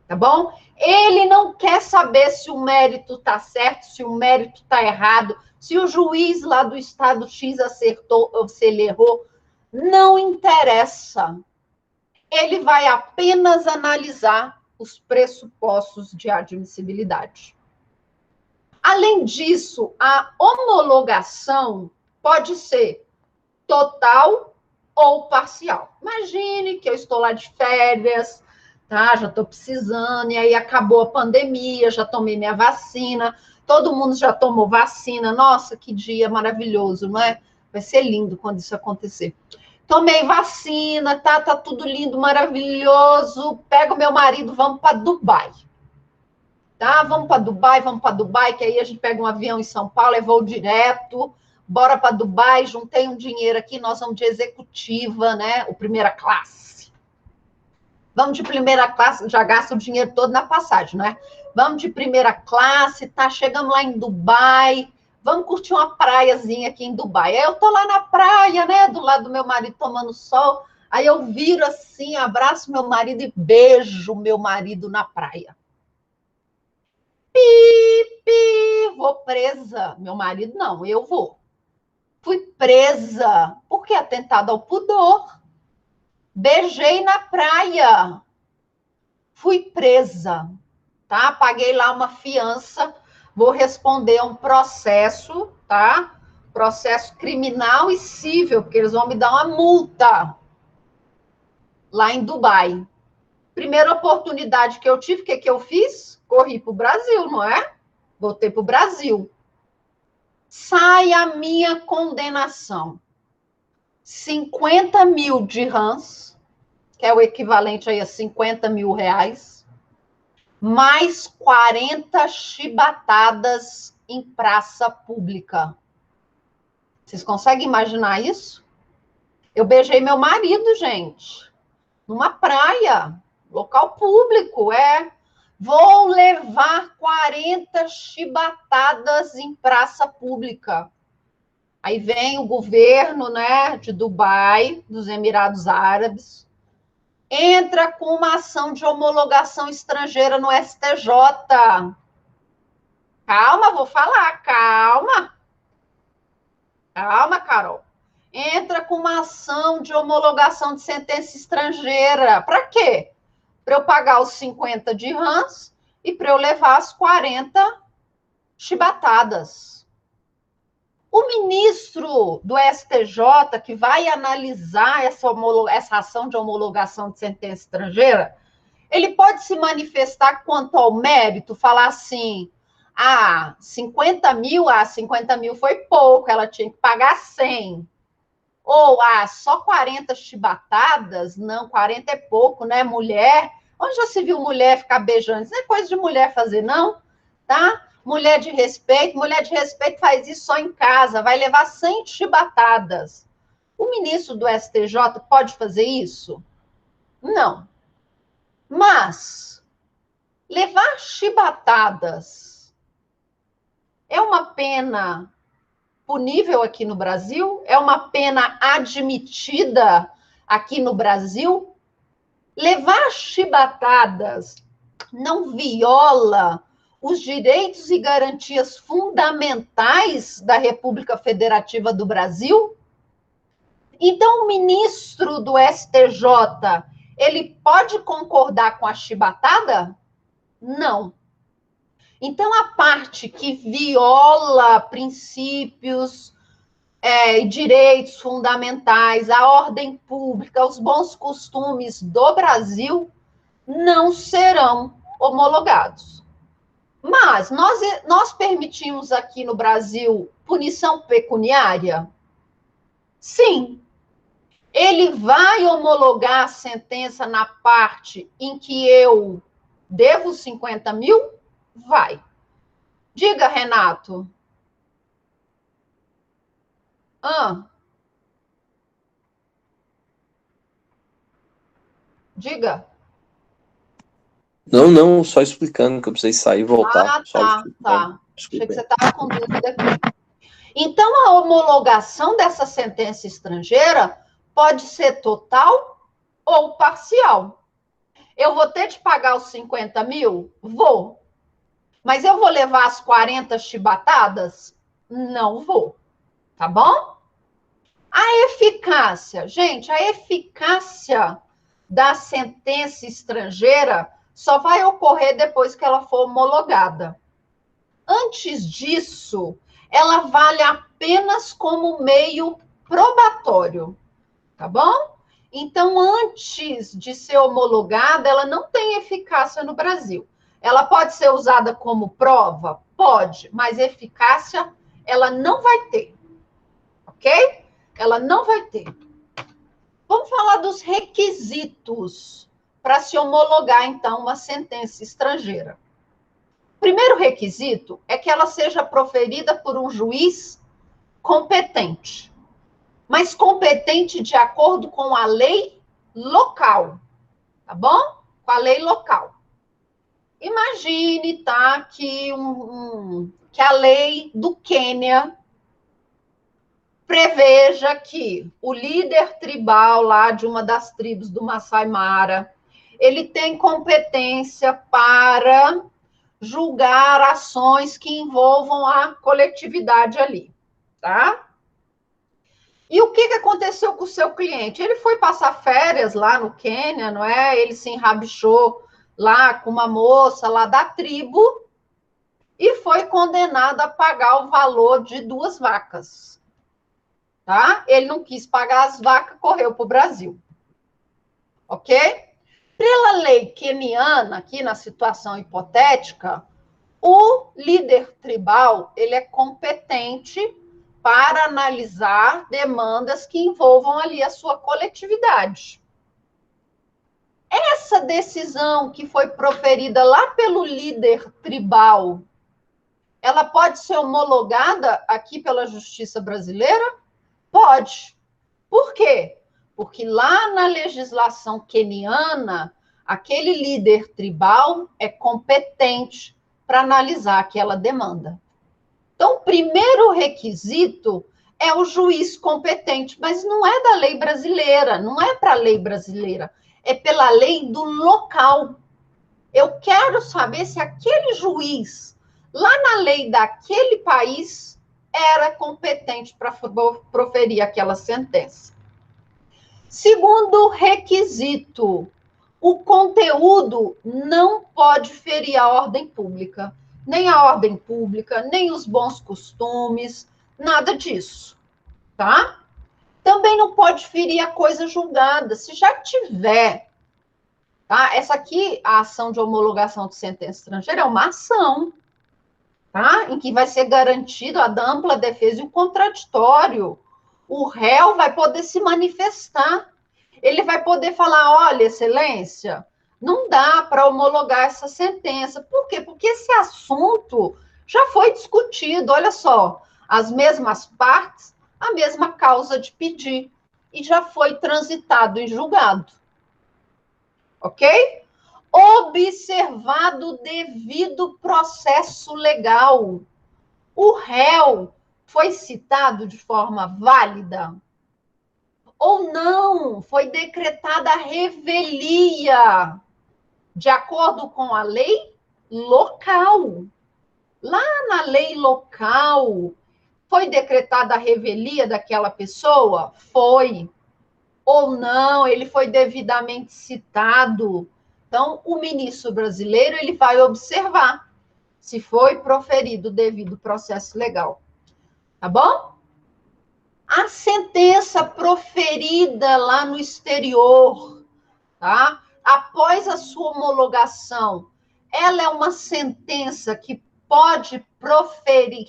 Tá bom? Ele não quer saber se o mérito está certo, se o mérito está errado, se o juiz lá do estado X acertou ou se ele errou. Não interessa. Ele vai apenas analisar os pressupostos de admissibilidade. Além disso, a homologação pode ser total ou parcial. Imagine que eu estou lá de férias, tá? Já estou precisando, e aí acabou a pandemia, já tomei minha vacina, todo mundo já tomou vacina. Nossa, que dia maravilhoso, não é? Vai ser lindo quando isso acontecer. Tomei vacina, tá tudo lindo, maravilhoso. Pego meu marido, vamos para Dubai. Tá? Vamos para Dubai, que aí a gente pega um avião em São Paulo, é voo direto. Bora para Dubai, juntei um dinheiro aqui, nós vamos de executiva, né? O primeira classe. Vamos de primeira classe, já gasta o dinheiro todo na passagem, né? Vamos de primeira classe, tá? Chegamos lá em Dubai. Vamos curtir uma praiazinha aqui em Dubai. Aí eu tô lá na praia, né, do lado do meu marido tomando sol. Aí eu viro assim, abraço meu marido e beijo meu marido na praia. Vou presa. Meu marido não, eu vou. Fui presa porque atentado ao pudor. Beijei na praia. Fui presa, tá? Paguei lá uma fiança. Vou responder a um processo, tá? Processo criminal e civil, porque eles vão me dar uma multa lá em Dubai. Primeira oportunidade que eu tive, o que eu fiz? Corri para o Brasil, não é? Voltei para o Brasil. Sai a minha condenação. 50 mil dirhams, que é o equivalente aí a 50 mil reais, mais 40 chibatadas em praça pública. Vocês conseguem imaginar isso? Eu beijei meu marido, gente, numa praia, local público, Vou levar 40 chibatadas em praça pública. Aí vem o governo, né, de Dubai, dos Emirados Árabes, entra com uma ação de homologação estrangeira no STJ. Calma, vou falar, calma. Calma, Carol. Entra com uma ação de homologação de sentença estrangeira. Para quê? Para eu pagar os 50 dirhams e para eu levar as 40 chibatadas. O ministro do STJ, que vai analisar essa ação de homologação de sentença estrangeira, ele pode se manifestar quanto ao mérito, falar assim, 50 mil foi pouco, ela tinha que pagar 100. Ou, só 40 chibatadas? Não, 40 é pouco, né, mulher? Onde já se viu mulher ficar beijando? Isso não é coisa de mulher fazer, não, tá? Mulher de respeito faz isso só em casa, vai levar 100 chibatadas. O ministro do STJ pode fazer isso? Não. Mas levar chibatadas é uma pena punível aqui no Brasil? É uma pena admitida aqui no Brasil? Levar chibatadas não viola os direitos e garantias fundamentais da República Federativa do Brasil? Então, o ministro do STJ, ele pode concordar com a chibatada? Não. Então, a parte que viola princípios e direitos fundamentais, a ordem pública, os bons costumes do Brasil, não serão homologados. Mas nós permitimos aqui no Brasil punição pecuniária? Sim. Ele vai homologar a sentença na parte em que eu devo 50 mil? Vai. Diga, Renato. Diga. Não, só explicando que eu precisei sair e voltar. Tá. Achei que você estava com dúvida aqui. Então, a homologação dessa sentença estrangeira pode ser total ou parcial. Eu vou ter de pagar os 50 mil? Vou. Mas eu vou levar as 40 chibatadas? Não vou. Tá bom? A eficácia. Gente, a eficácia da sentença estrangeira só vai ocorrer depois que ela for homologada. Antes disso, ela vale apenas como meio probatório, tá bom? Então, antes de ser homologada, ela não tem eficácia no Brasil. Ela pode ser usada como prova? Pode, mas eficácia ela não vai ter, ok? Ela não vai ter. Vamos falar dos requisitos para se homologar, então, uma sentença estrangeira. O primeiro requisito é que ela seja proferida por um juiz competente, mas competente de acordo com a lei local, tá bom? Com a lei local. Imagine, tá, que a lei do Quênia preveja que o líder tribal lá de uma das tribos do Masai Mara, ele tem competência para julgar ações que envolvam a coletividade ali, tá? E o que aconteceu com o seu cliente? Ele foi passar férias lá no Quênia, não é? Ele se enrabixou lá com uma moça lá da tribo e foi condenado a pagar o valor de 2 vacas. Tá? Ele não quis pagar as vacas, correu para o Brasil. Ok? Pela lei queniana, aqui na situação hipotética, o líder tribal ele é competente para analisar demandas que envolvam ali a sua coletividade. essa decisão que foi proferida lá pelo líder tribal, ela pode ser homologada aqui pela justiça brasileira? Pode. Por quê? Porque lá na legislação queniana, aquele líder tribal é competente para analisar aquela demanda. Então, o primeiro requisito é o juiz competente, mas não é da lei brasileira, não é para a lei brasileira, é pela lei do local. Eu quero saber se aquele juiz, lá na lei daquele país, era competente para proferir aquela sentença. Segundo requisito, o conteúdo não pode ferir a ordem pública. Nem a ordem pública, nem os bons costumes, nada disso, tá? Também não pode ferir a coisa julgada. Se já tiver, tá? Essa aqui, a ação de homologação de sentença estrangeira, é uma ação, tá? Em que vai ser garantido a ampla defesa e o contraditório. O réu vai poder se manifestar. Ele vai poder falar, olha, excelência, não dá para homologar essa sentença. Por quê? Porque esse assunto já foi discutido, olha só, as mesmas partes, a mesma causa de pedir, e já foi transitado em julgado. Ok? Observado o devido processo legal. O réu foi citado de forma válida? Ou não, foi decretada a revelia, de acordo com a lei local. Lá na lei local, foi decretada a revelia daquela pessoa? Foi. Ou não, ele foi devidamente citado. Então, o ministro brasileiro, ele vai observar se foi proferido o devido processo legal. Tá bom? A sentença proferida lá no exterior, tá? Após a sua homologação, ela é uma sentença que pode proferir,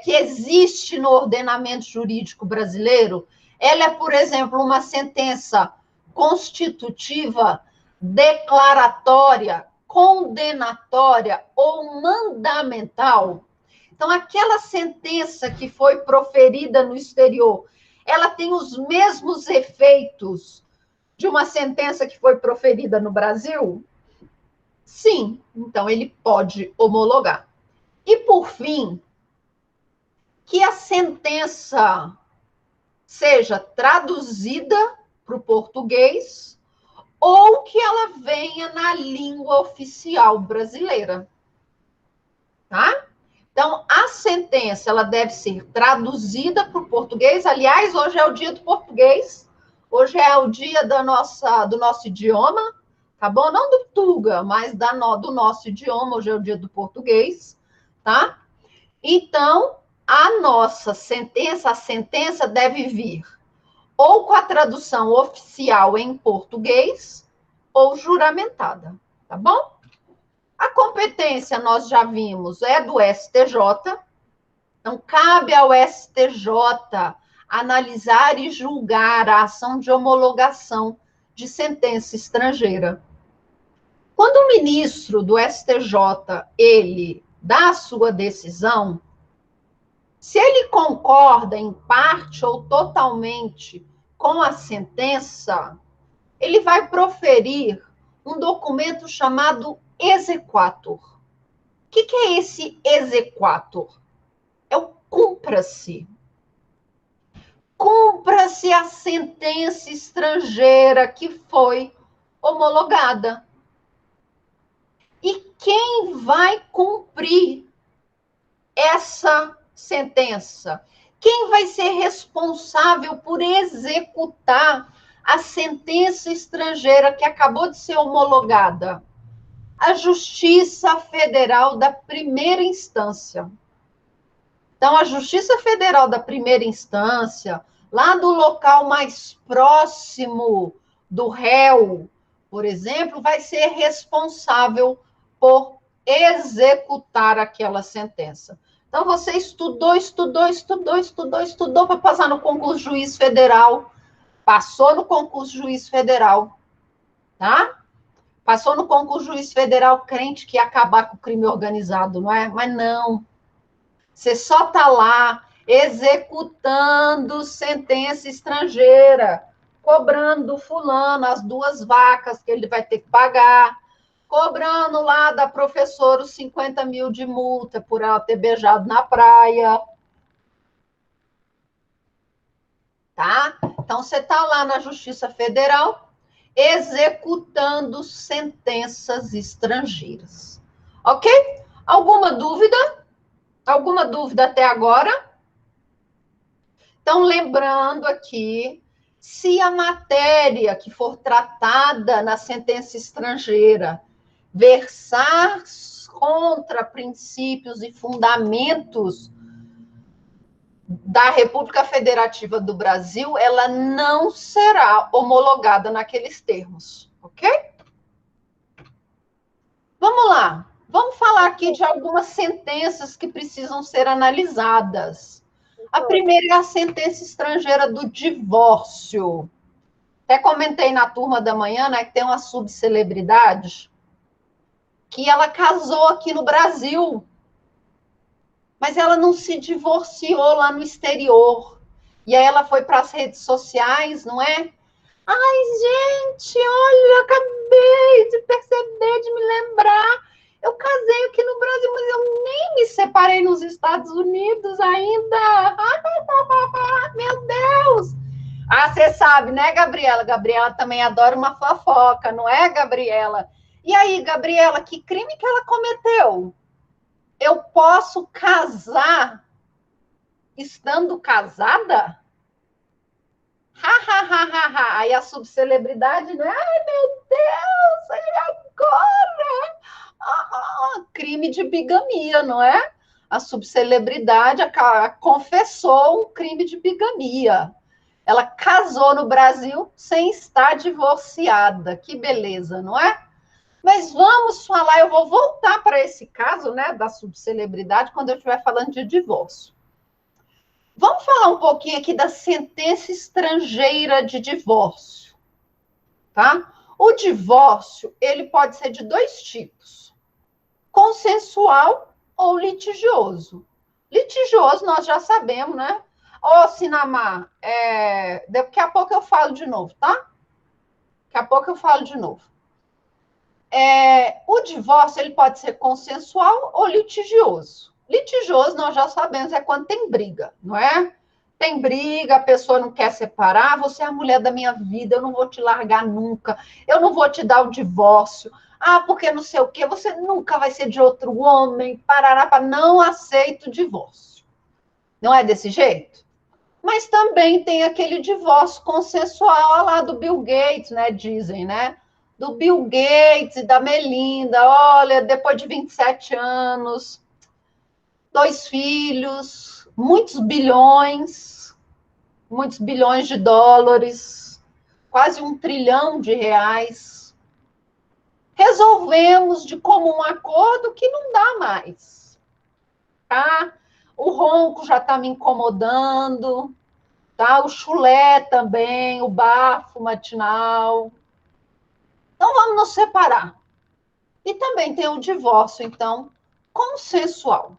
que existe no ordenamento jurídico brasileiro. Ela é, por exemplo, uma sentença constitutiva, declaratória, condenatória ou mandamental. Então, aquela sentença que foi proferida no exterior, ela tem os mesmos efeitos de uma sentença que foi proferida no Brasil? Sim, então ele pode homologar. E, por fim, que a sentença seja traduzida para o português ou que ela venha na língua oficial brasileira. Tá? Então, a sentença ela deve ser traduzida para o português. Aliás, hoje é o dia do português. Hoje é o dia do nosso idioma, tá bom? Não do Tuga, mas do nosso idioma. Hoje é o dia do português, tá? Então, a sentença deve vir ou com a tradução oficial em português ou juramentada, tá bom? A competência, nós já vimos, é do STJ. Então, cabe ao STJ analisar e julgar a ação de homologação de sentença estrangeira. Quando o ministro do STJ, ele dá a sua decisão, se ele concorda em parte ou totalmente com a sentença, ele vai proferir um documento chamado exequatur. O que é esse exequatur? É o cumpra-se. Cumpra-se a sentença estrangeira que foi homologada. E quem vai cumprir essa sentença? Quem vai ser responsável por executar a sentença estrangeira que acabou de ser homologada? A Justiça Federal da primeira instância. Então, a Justiça Federal da primeira instância, lá do local mais próximo do réu, por exemplo, vai ser responsável por executar aquela sentença. Então, você estudou para passar no concurso juiz federal, passou no concurso juiz federal. tá? Passou no concurso juiz federal crente que ia acabar com o crime organizado, não é? Mas não. Você só está lá executando sentença estrangeira, cobrando do fulano as 2 vacas que ele vai ter que pagar, cobrando lá da professora os 50 mil de multa por ela ter beijado na praia. Tá? Então, você está lá na Justiça Federal executando sentenças estrangeiras. Ok? Alguma dúvida? Alguma dúvida até agora? Então, lembrando aqui, se a matéria que for tratada na sentença estrangeira versar contra princípios e fundamentos da República Federativa do Brasil, ela não será homologada naqueles termos, ok? Vamos lá. Vamos falar aqui de algumas sentenças que precisam ser analisadas. A primeira é a sentença estrangeira do divórcio. Até comentei na turma da manhã, né, que tem uma subcelebridade que ela casou aqui no Brasil, mas ela não se divorciou lá no exterior. E aí ela foi para as redes sociais, não é? Ai, gente, olha, eu acabei de perceber, de me lembrar. Eu casei aqui no Brasil, mas eu nem me separei nos Estados Unidos ainda. Meu Deus! Ah, você sabe, né, Gabriela? Gabriela também adora uma fofoca, não é, Gabriela? E aí, Gabriela, que crime que ela cometeu? Eu posso casar estando casada? Aí a subcelebridade, né? Ai, meu Deus, e agora? Crime de bigamia, não é? A subcelebridade confessou um crime de bigamia. Ela casou no Brasil sem estar divorciada. Que beleza, não é? Mas vamos falar, eu vou voltar para esse caso, né, da subcelebridade, quando eu estiver falando de divórcio. Vamos falar um pouquinho aqui da sentença estrangeira de divórcio, tá? O divórcio, ele pode ser de 2 tipos: consensual ou litigioso. Litigioso, nós já sabemos, né? Ô, Sinamar, daqui a pouco eu falo de novo, tá? Daqui a pouco eu falo de novo. O divórcio, ele pode ser consensual ou litigioso. Litigioso, nós já sabemos, é quando tem briga, não é? Tem briga, a pessoa não quer separar, você é a mulher da minha vida, eu não vou te largar nunca, eu não vou te dar o divórcio. Ah, porque não sei o quê, você nunca vai ser de outro homem, parará, não aceito o divórcio. Não é desse jeito? Mas também tem aquele divórcio consensual lá do Bill Gates, né? Dizem, né? Do Bill Gates e da Melinda. Olha, depois de 27 anos, 2 filhos, muitos bilhões de dólares, quase R$1 trilhão. Resolvemos de comum acordo que não dá mais, tá? O ronco já está me incomodando, tá? O chulé também, o bafo matinal. Então, vamos nos separar. E também tem o divórcio, então, consensual.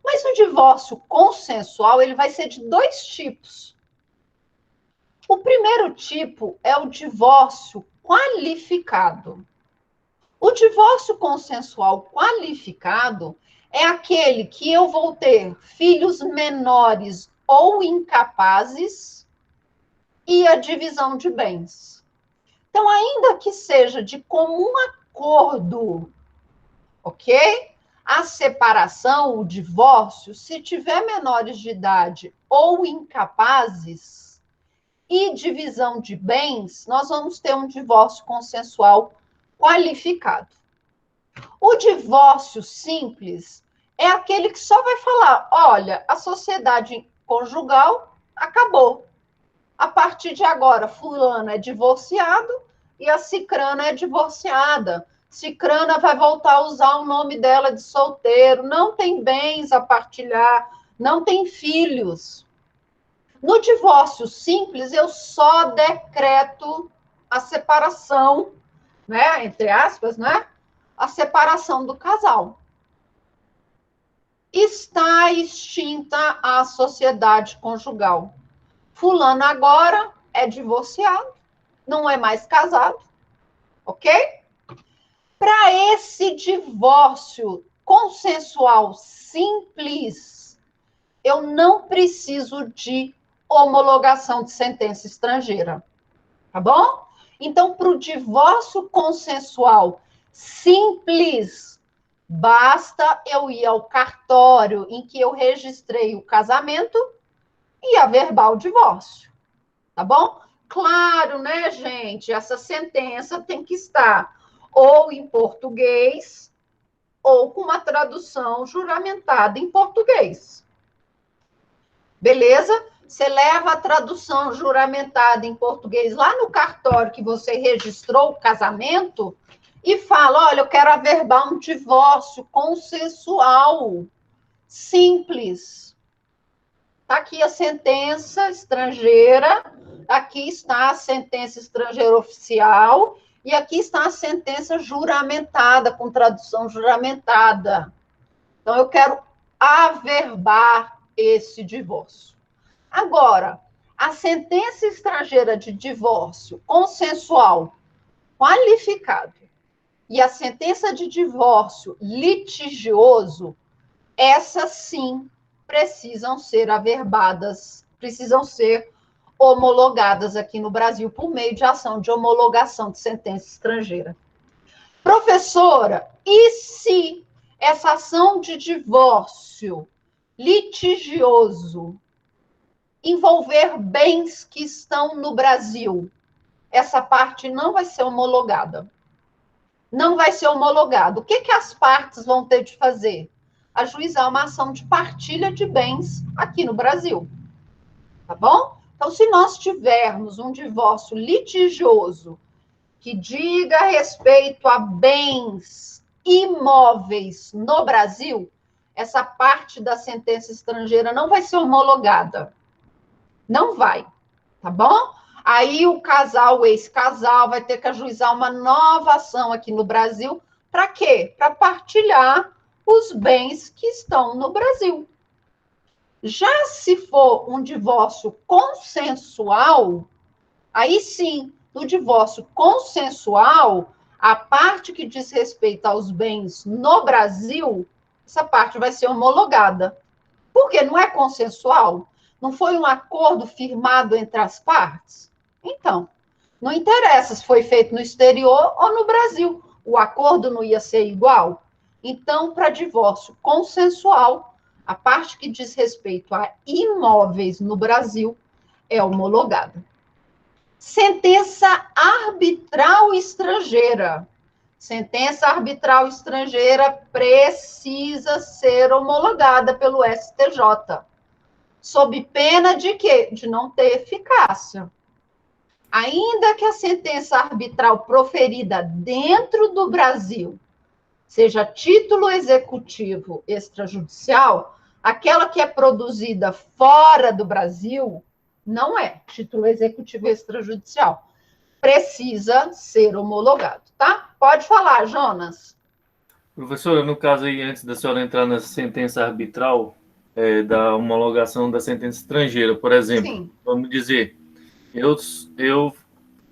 Mas o divórcio consensual, ele vai ser de 2 tipos. O primeiro tipo é o divórcio qualificado. O divórcio consensual qualificado é aquele que eu vou ter filhos menores ou incapazes e a divisão de bens. Então, ainda que seja de comum acordo, ok? A separação, o divórcio, se tiver menores de idade ou incapazes e divisão de bens, nós vamos ter um divórcio consensual qualificado. O divórcio simples é aquele que só vai falar: olha, a sociedade conjugal acabou. A partir de agora, fulano é divorciado e a cicrana é divorciada. Cicrana vai voltar a usar o nome dela de solteiro, não tem bens a partilhar, não tem filhos. No divórcio simples, eu só decreto a separação né, entre aspas, né, a separação do casal. Está extinta a sociedade conjugal. Fulano agora é divorciado, não é mais casado, ok? Para esse divórcio consensual simples, eu não preciso de homologação de sentença estrangeira, tá bom? Então, para o divórcio consensual simples, basta eu ir ao cartório em que eu registrei o casamento e averbar o divórcio, tá bom? Claro, né, gente? Essa sentença tem que estar ou em português ou com uma tradução juramentada em português. Beleza? Você leva a tradução juramentada em português lá no cartório que você registrou o casamento e fala, olha, eu quero averbar um divórcio consensual, simples. Está aqui a sentença estrangeira, aqui está a sentença estrangeira oficial e aqui está a sentença juramentada, com tradução juramentada. Então, eu quero averbar esse divórcio. Agora, a sentença estrangeira de divórcio consensual qualificado e a sentença de divórcio litigioso, essas sim precisam ser averbadas, precisam ser homologadas aqui no Brasil por meio de ação de homologação de sentença estrangeira. Professora, e se essa ação de divórcio litigioso envolver bens que estão no Brasil? Essa parte não vai ser homologada. Não vai ser homologado. O que as partes vão ter de fazer? Ajuizar uma ação de partilha de bens aqui no Brasil. Tá bom? Então, se nós tivermos um divórcio litigioso que diga respeito a bens imóveis no Brasil, essa parte da sentença estrangeira não vai ser homologada. Não vai, tá bom? Aí o casal, o ex-casal, vai ter que ajuizar uma nova ação aqui no Brasil. Para quê? Para partilhar os bens que estão no Brasil. Já se for um divórcio consensual, aí sim, no divórcio consensual, a parte que diz respeito aos bens no Brasil, essa parte vai ser homologada. Porque não é consensual? Não foi um acordo firmado entre as partes? Então, não interessa se foi feito no exterior ou no Brasil. O acordo não ia ser igual? Então, para divórcio consensual, a parte que diz respeito a imóveis no Brasil é homologada. Sentença arbitral estrangeira. Sentença arbitral estrangeira precisa ser homologada pelo STJ. Sob pena de quê? De não ter eficácia. Ainda que a sentença arbitral proferida dentro do Brasil seja título executivo extrajudicial, aquela que é produzida fora do Brasil não é título executivo extrajudicial. Precisa ser homologado, tá? Pode falar, Jonas. Professora, no caso aí, antes da senhora entrar nessa sentença arbitral, da homologação da sentença estrangeira, por exemplo, sim, vamos dizer, eu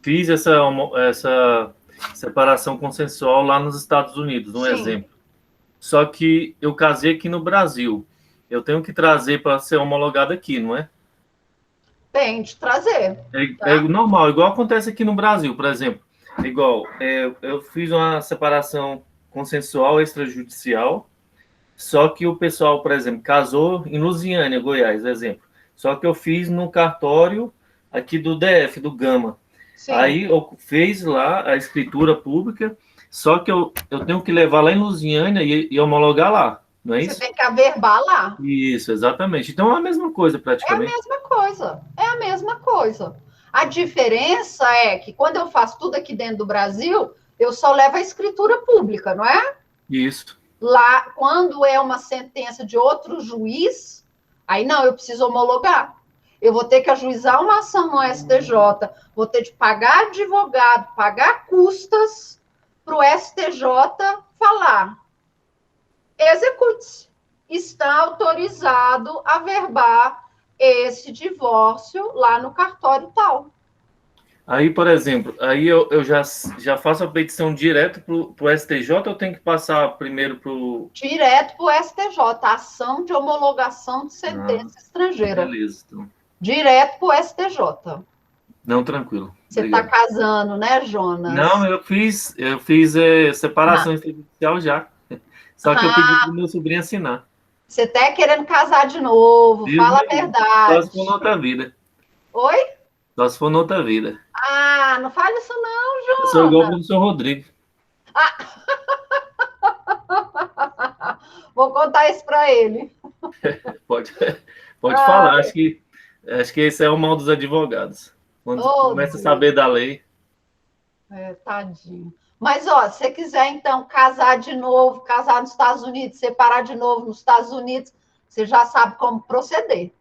fiz essa separação consensual lá nos Estados Unidos, um exemplo. Só que eu casei aqui no Brasil. Eu tenho que trazer para ser homologado aqui, não é? Tem de trazer. É normal, igual acontece aqui no Brasil, por exemplo. Igual, eu fiz uma separação consensual extrajudicial, só que o pessoal, por exemplo, casou em Lusiânia, Goiás, exemplo. Só que eu fiz no cartório aqui do DF, do Gama. Sim. Aí eu fiz lá a escritura pública, só que eu tenho que levar lá em Lusiânia e homologar lá, não é isso? Você tem que averbar lá. Isso, exatamente. Então é a mesma coisa, praticamente. É a mesma coisa, é a mesma coisa. A diferença é que quando eu faço tudo aqui dentro do Brasil, eu só levo a escritura pública, não é? Isso. Lá, quando é uma sentença de outro juiz, aí não, eu preciso homologar. Eu vou ter que ajuizar uma ação no STJ, vou ter de pagar advogado, pagar custas para o STJ falar: execute-se, está autorizado a verbar esse divórcio lá no cartório tal. Aí, por exemplo, aí eu já faço a petição direto para o STJ ou eu tenho que passar primeiro para o... Direto para o STJ, ação de homologação de sentença estrangeira. Beleza, então. Direto para o STJ. Não, tranquilo. Você está casando, né, Jonas? Não, eu fiz separação extrajudicial já. Só que eu pedi para o meu sobrinho assinar. Você está querendo casar de novo, Deus fala a me livre. verdade. Só se for noutra vida. Oi? Só se for noutra vida. Ah, não fale isso não, Jonas. Eu sou igual o professor Rodrigo. Vou contar isso para ele. Pode falar. Acho que esse é o mal dos advogados. Quando começa a saber da lei. Tadinho. Mas, ó, se você quiser, então, casar de novo, casar nos Estados Unidos, separar de novo nos Estados Unidos, você já sabe como proceder.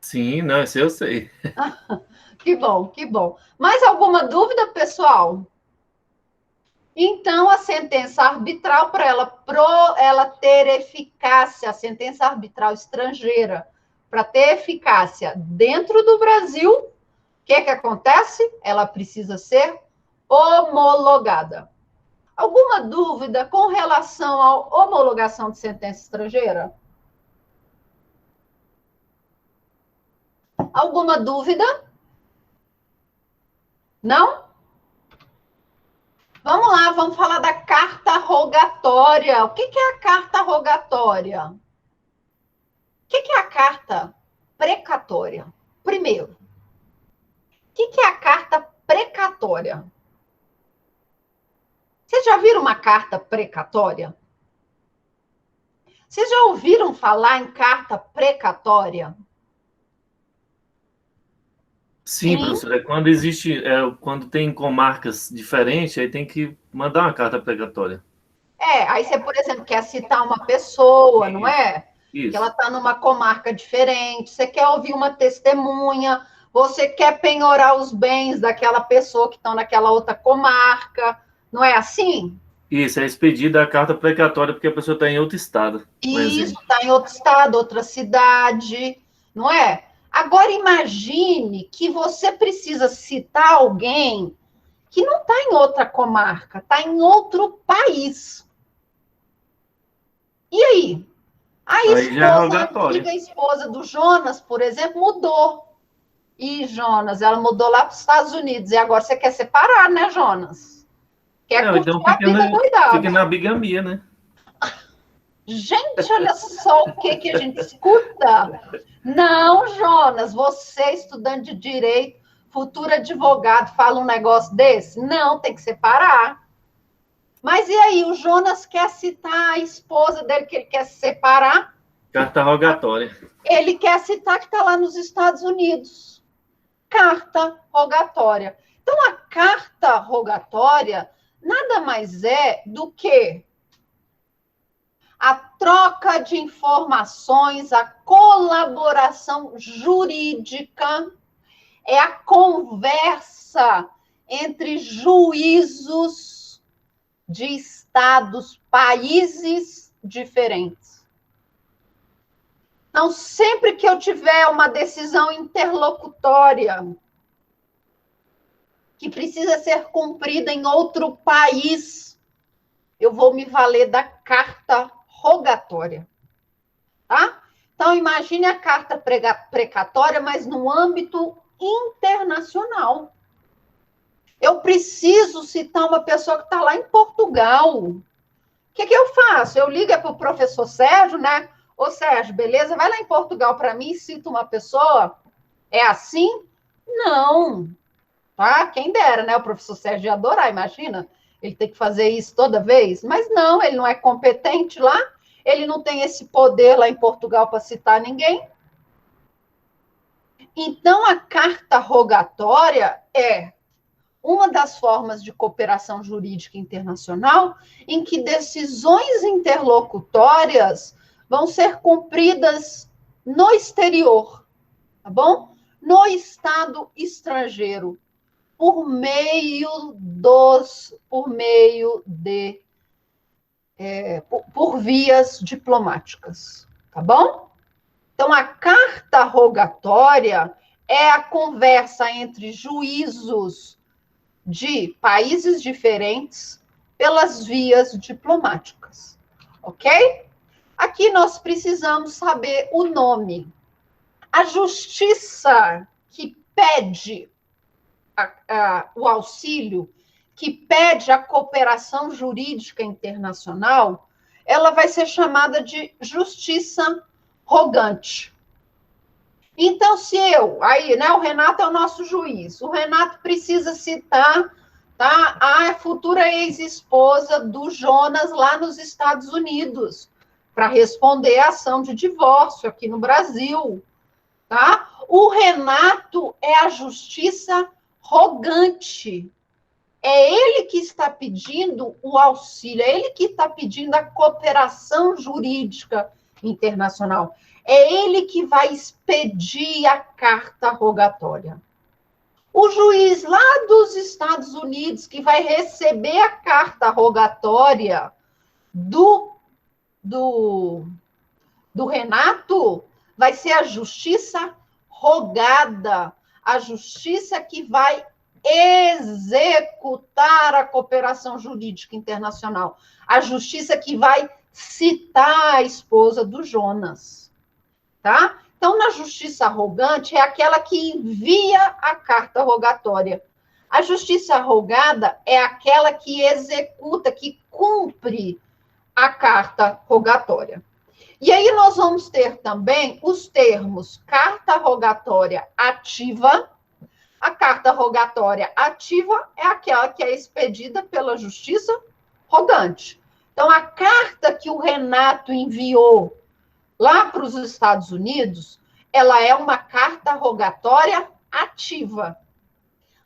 Sim, não, isso eu sei. Que bom, que bom. Mais alguma dúvida, pessoal? Então, a sentença arbitral, para ela ter eficácia, a sentença arbitral estrangeira, para ter eficácia dentro do Brasil, o que acontece? Ela precisa ser homologada. Alguma dúvida com relação à homologação de sentença estrangeira? Alguma dúvida? Não? Vamos lá, vamos falar da carta rogatória. O que é a carta rogatória? O que é a carta precatória? Primeiro, o que é a carta precatória? Vocês já viram uma carta precatória? Vocês já ouviram falar em carta precatória? Sim, professora. Quando quando tem comarcas diferentes, aí tem que mandar uma carta precatória. Aí você, por exemplo, quer citar uma pessoa, não é? Isso. Que ela está numa comarca diferente, você quer ouvir uma testemunha, você quer penhorar os bens daquela pessoa que estão naquela outra comarca, não é assim? Isso, é expedida a carta precatória porque a pessoa está em outro estado. Isso, está em outro estado, outra cidade, não é? Agora, imagine que você precisa citar alguém que não está em outra comarca, está em outro país. E aí? A antiga esposa do Jonas, por exemplo, mudou. E Jonas, ela mudou lá para os Estados Unidos. E agora você quer separar, né, Jonas? Quer curtir então a vida doidada. Fica na bigamia, né? Gente, olha só o que a gente escuta. Não, Jonas, você, estudante de direito, futuro advogado, fala um negócio desse? Não, tem que separar. Mas e aí, o Jonas quer citar a esposa dele, que ele quer se separar? Carta rogatória. Ele quer citar que está lá nos Estados Unidos. Carta rogatória. Então, a carta rogatória nada mais é do que a troca de informações, a colaboração jurídica, é a conversa entre juízos de estados, países diferentes. Então, sempre que eu tiver uma decisão interlocutória que precisa ser cumprida em outro país, eu vou me valer da carta rogatória, tá? Então, imagine a carta precatória, mas no âmbito internacional. Eu preciso citar uma pessoa que está lá em Portugal. O que eu faço? Eu ligo para o professor Sérgio, né? Ô, Sérgio, beleza? Vai lá em Portugal para mim e cita uma pessoa. É assim? Não. Tá? Quem dera, né? O professor Sérgio ia adorar, imagina. Ele tem que fazer isso toda vez. Mas não, ele não é competente lá. Ele não tem esse poder lá em Portugal para citar ninguém. Então, a carta rogatória é uma das formas de cooperação jurídica internacional em que decisões interlocutórias vão ser cumpridas no exterior, tá bom? No estado estrangeiro. por meio por vias diplomáticas, tá bom? Então, a carta rogatória é a conversa entre juízos de países diferentes pelas vias diplomáticas, ok? Aqui nós precisamos saber o nome. A justiça que pede o auxílio, que pede a cooperação jurídica internacional, ela vai ser chamada de justiça rogante. Então, se o Renato é o nosso juiz, o Renato precisa citar, tá, a futura ex-esposa do Jonas lá nos Estados Unidos, para responder a ação de divórcio aqui no Brasil, tá? O Renato é a justiça rogante. É ele que está pedindo o auxílio, é ele que está pedindo a cooperação jurídica internacional. É ele que vai expedir a carta rogatória. O juiz lá dos Estados Unidos que vai receber a carta rogatória do Renato vai ser a justiça rogada, a justiça que vai executar a cooperação jurídica internacional, a justiça que vai citar a esposa do Jonas, tá? Então, na justiça rogante é aquela que envia a carta rogatória. A justiça rogada é aquela que executa, que cumpre a carta rogatória. E aí nós vamos ter também os termos carta rogatória ativa. A carta rogatória ativa é aquela que é expedida pela justiça rogante. Então, a carta que o Renato enviou lá para os Estados Unidos, ela é uma carta rogatória ativa.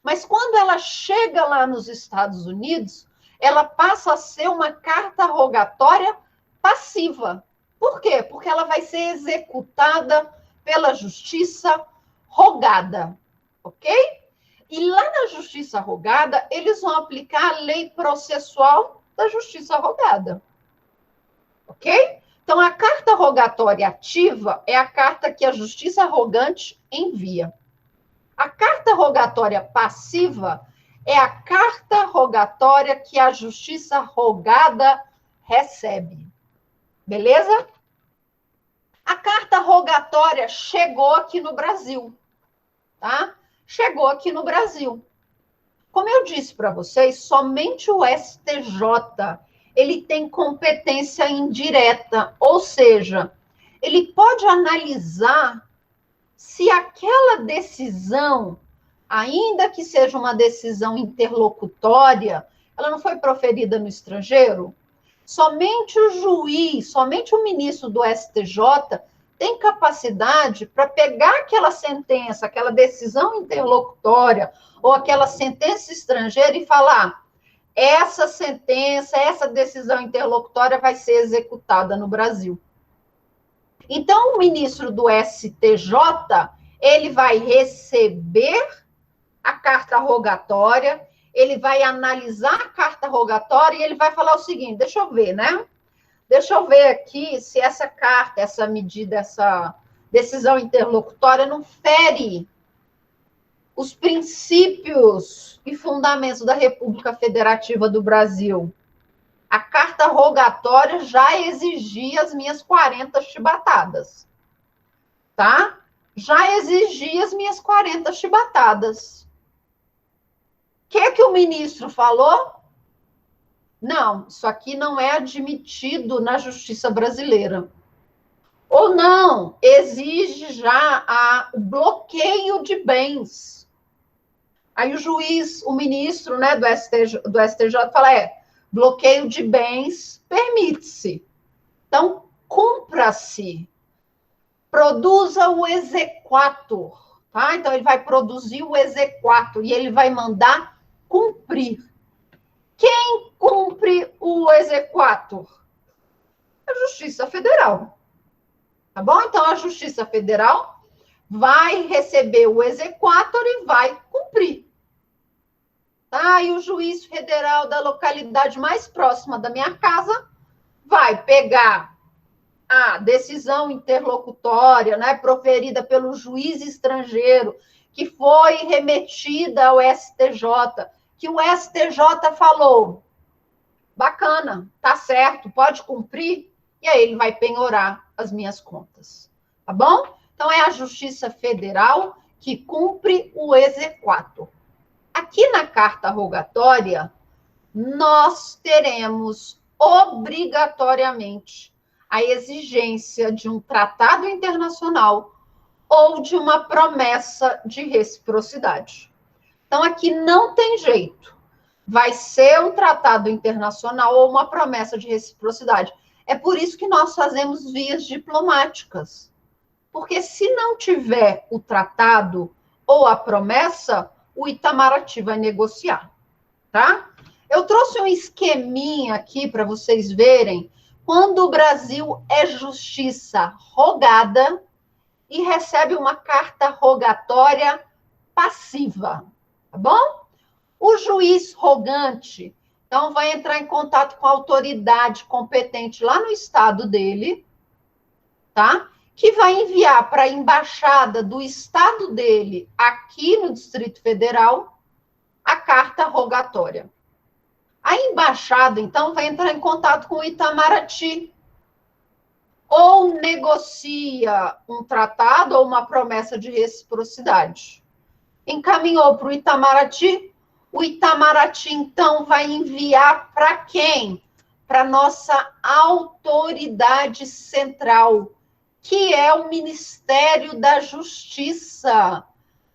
Mas quando ela chega lá nos Estados Unidos, ela passa a ser uma carta rogatória passiva. Por quê? Porque ela vai ser executada pela justiça rogada, ok? E lá na justiça rogada, eles vão aplicar a lei processual da justiça rogada, ok? Então, a carta rogatória ativa é a carta que a justiça rogante envia. A carta rogatória passiva é a carta rogatória que a justiça rogada recebe. Beleza? A carta rogatória chegou aqui no Brasil, tá? Chegou aqui no Brasil. Como eu disse para vocês, somente o STJ, ele tem competência indireta, ou seja, ele pode analisar se aquela decisão, ainda que seja uma decisão interlocutória, ela não foi proferida no estrangeiro. Somente o juiz, somente o ministro do STJ tem capacidade para pegar aquela sentença, aquela decisão interlocutória ou aquela sentença estrangeira e falar: essa sentença, essa decisão interlocutória vai ser executada no Brasil. Então, o ministro do STJ, ele vai receber a carta rogatória, ele vai analisar a carta rogatória e ele vai falar o seguinte: deixa eu ver, né? Deixa eu ver aqui se essa carta, essa medida, essa decisão interlocutória não fere os princípios e fundamentos da República Federativa do Brasil. A carta rogatória já exigia as minhas 40 chibatadas, tá? Já exigia as minhas 40 chibatadas. O que o ministro falou? Não, isso aqui não é admitido na justiça brasileira. Ou não, exige já o bloqueio de bens. Aí o juiz, o ministro, né, do STJ fala, bloqueio de bens permite-se. Então, cumpra-se. Produza o exequatur, tá? Então, ele vai produzir o exequatur e ele vai mandar cumprir. Quem cumpre o exequatur? A Justiça Federal. Tá bom? Então, a Justiça Federal vai receber o exequatur e vai cumprir. tá? E o juiz federal da localidade mais próxima da minha casa vai pegar a decisão interlocutória, né, proferida pelo juiz estrangeiro, que foi remetida ao STJ, que o STJ falou, bacana, tá certo, pode cumprir, e aí ele vai penhorar as minhas contas, tá bom? Então, é a Justiça Federal que cumpre o exequatur. Aqui na carta rogatória, nós teremos obrigatoriamente a exigência de um tratado internacional ou de uma promessa de reciprocidade. Então, aqui não tem jeito. Vai ser um tratado internacional ou uma promessa de reciprocidade. É por isso que nós fazemos vias diplomáticas. Porque se não tiver o tratado ou a promessa, o Itamaraty vai negociar, tá? Eu trouxe um esqueminha aqui para vocês verem quando o Brasil é justiça rogada e recebe uma carta rogatória passiva, tá bom? O juiz rogante, então, vai entrar em contato com a autoridade competente lá no estado dele, tá? Que vai enviar para a embaixada do estado dele, aqui no Distrito Federal, a carta rogatória. A embaixada, então, vai entrar em contato com o Itamaraty, ou negocia um tratado ou uma promessa de reciprocidade. Encaminhou para o Itamaraty, então, vai enviar para quem? Para a nossa autoridade central, que é o Ministério da Justiça,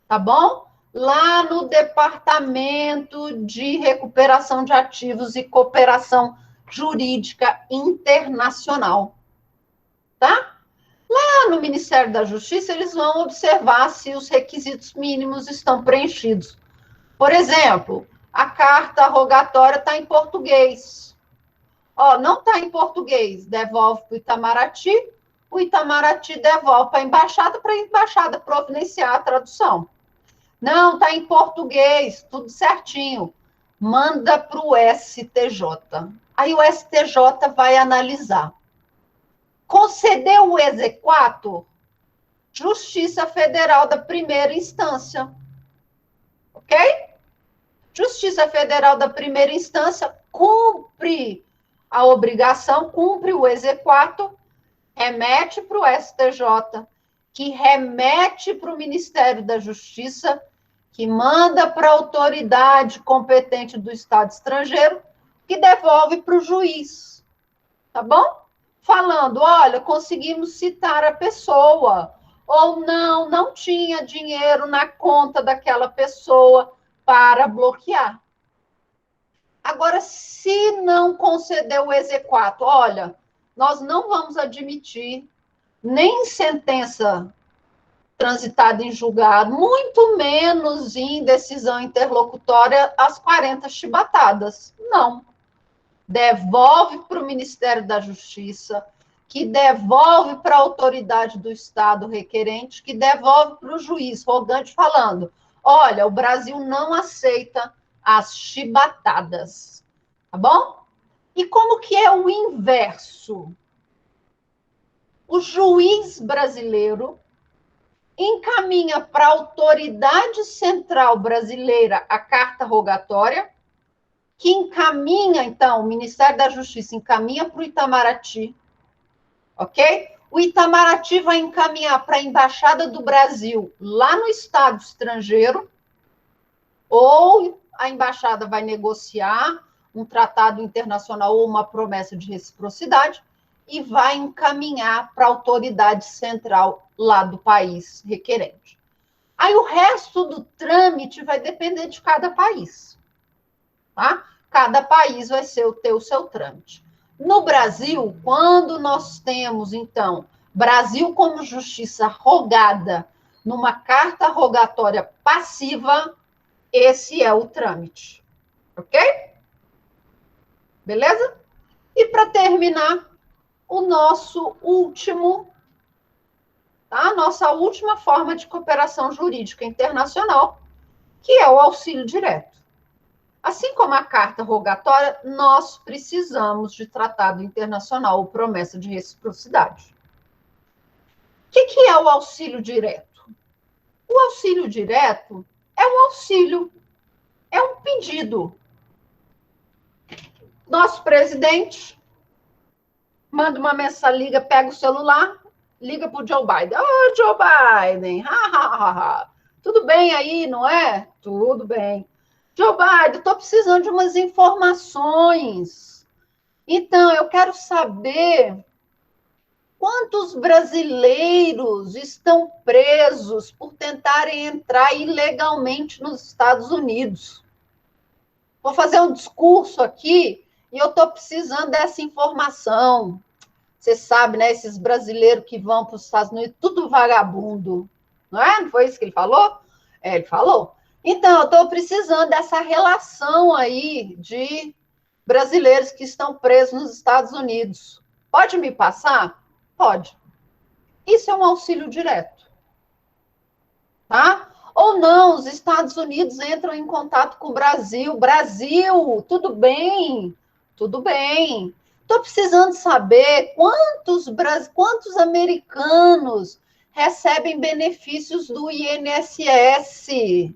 tá bom? Lá no Departamento de Recuperação de Ativos e Cooperação Jurídica Internacional, tá? Lá no Ministério da Justiça, eles vão observar se os requisitos mínimos estão preenchidos. Por exemplo, a carta rogatória está em português. Ó, não está em português, devolve para o Itamaraty devolve para a embaixada providenciar a tradução. Não, está em português, tudo certinho. Manda para o STJ. Aí o STJ vai analisar. Concedeu o exequatur? Justiça Federal da primeira instância. Ok? Justiça Federal da primeira instância cumpre a obrigação, cumpre o exequatur, remete para o STJ, que remete para o Ministério da Justiça, que manda para a autoridade competente do Estado estrangeiro, que devolve para o juiz. Tá bom? Falando, olha, conseguimos citar a pessoa, ou não tinha dinheiro na conta daquela pessoa para bloquear. Agora, se não conceder o exequatur, olha, nós não vamos admitir nem sentença transitada em julgado, muito menos em decisão interlocutória as 40 chibatadas. Não. Devolve para o Ministério da Justiça, que devolve para a autoridade do Estado requerente, que devolve para o juiz rogante falando, olha, o Brasil não aceita as chibatadas. Tá bom? E como que é o inverso? O juiz brasileiro encaminha para a autoridade central brasileira a carta rogatória, que encaminha, então, o Ministério da Justiça encaminha para o Itamaraty, ok? O Itamaraty vai encaminhar para a Embaixada do Brasil lá no estado estrangeiro, ou a embaixada vai negociar um tratado internacional ou uma promessa de reciprocidade e vai encaminhar para a autoridade central lá do país requerente. Aí o resto do trâmite vai depender de cada país, tá? Cada país vai ter o seu trâmite. No Brasil, quando nós temos, então, Brasil como justiça rogada numa carta rogatória passiva, esse é o trâmite, ok? Beleza? E para terminar, o nosso último, tá? A nossa última forma de cooperação jurídica internacional, que é o auxílio direto. Assim como a carta rogatória, nós precisamos de tratado internacional ou promessa de reciprocidade. O que é o auxílio direto? O auxílio direto é um auxílio, é um pedido. Nosso presidente manda uma mensagem, liga, pega o celular, liga para o Joe Biden. Oh, Joe Biden, tudo bem aí, não é? Tudo bem. Joe Biden, estou precisando de umas informações. Então, eu quero saber quantos brasileiros estão presos por tentarem entrar ilegalmente nos Estados Unidos. Vou fazer um discurso aqui e eu estou precisando dessa informação. Você sabe, né? Esses brasileiros que vão para os Estados Unidos, tudo vagabundo. Não é? Não foi isso que ele falou? É, ele falou. Então, eu estou precisando dessa relação aí de brasileiros que estão presos nos Estados Unidos. Pode me passar? Pode. Isso é um auxílio direto. Tá? Ou não, os Estados Unidos entram em contato com o Brasil. Brasil, tudo bem? Tudo bem. Estou precisando saber quantos americanos recebem benefícios do INSS.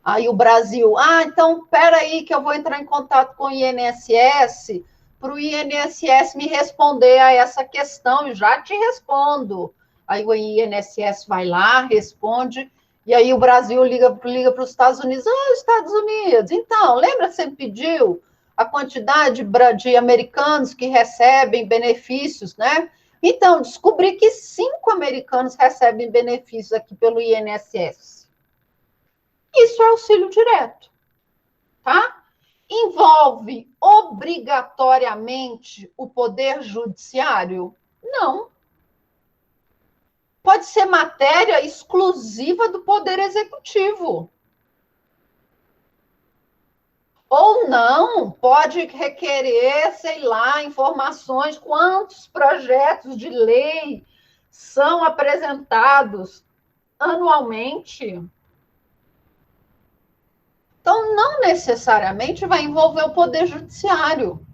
Aí o Brasil, então, espera aí que eu vou entrar em contato com o INSS para o INSS me responder a essa questão, e já te respondo. Aí o INSS vai lá, responde, e aí o Brasil liga para os Estados Unidos. Estados Unidos, então, lembra que você me pediu a quantidade de americanos que recebem benefícios, né? Então, descobri que 5 americanos recebem benefícios aqui pelo INSS. Isso é auxílio direto, tá? Envolve obrigatoriamente o poder judiciário? Não. Pode ser matéria exclusiva do poder executivo. Ou não, pode requerer, sei lá, informações, quantos projetos de lei são apresentados anualmente. Então, não necessariamente vai envolver o poder judiciário.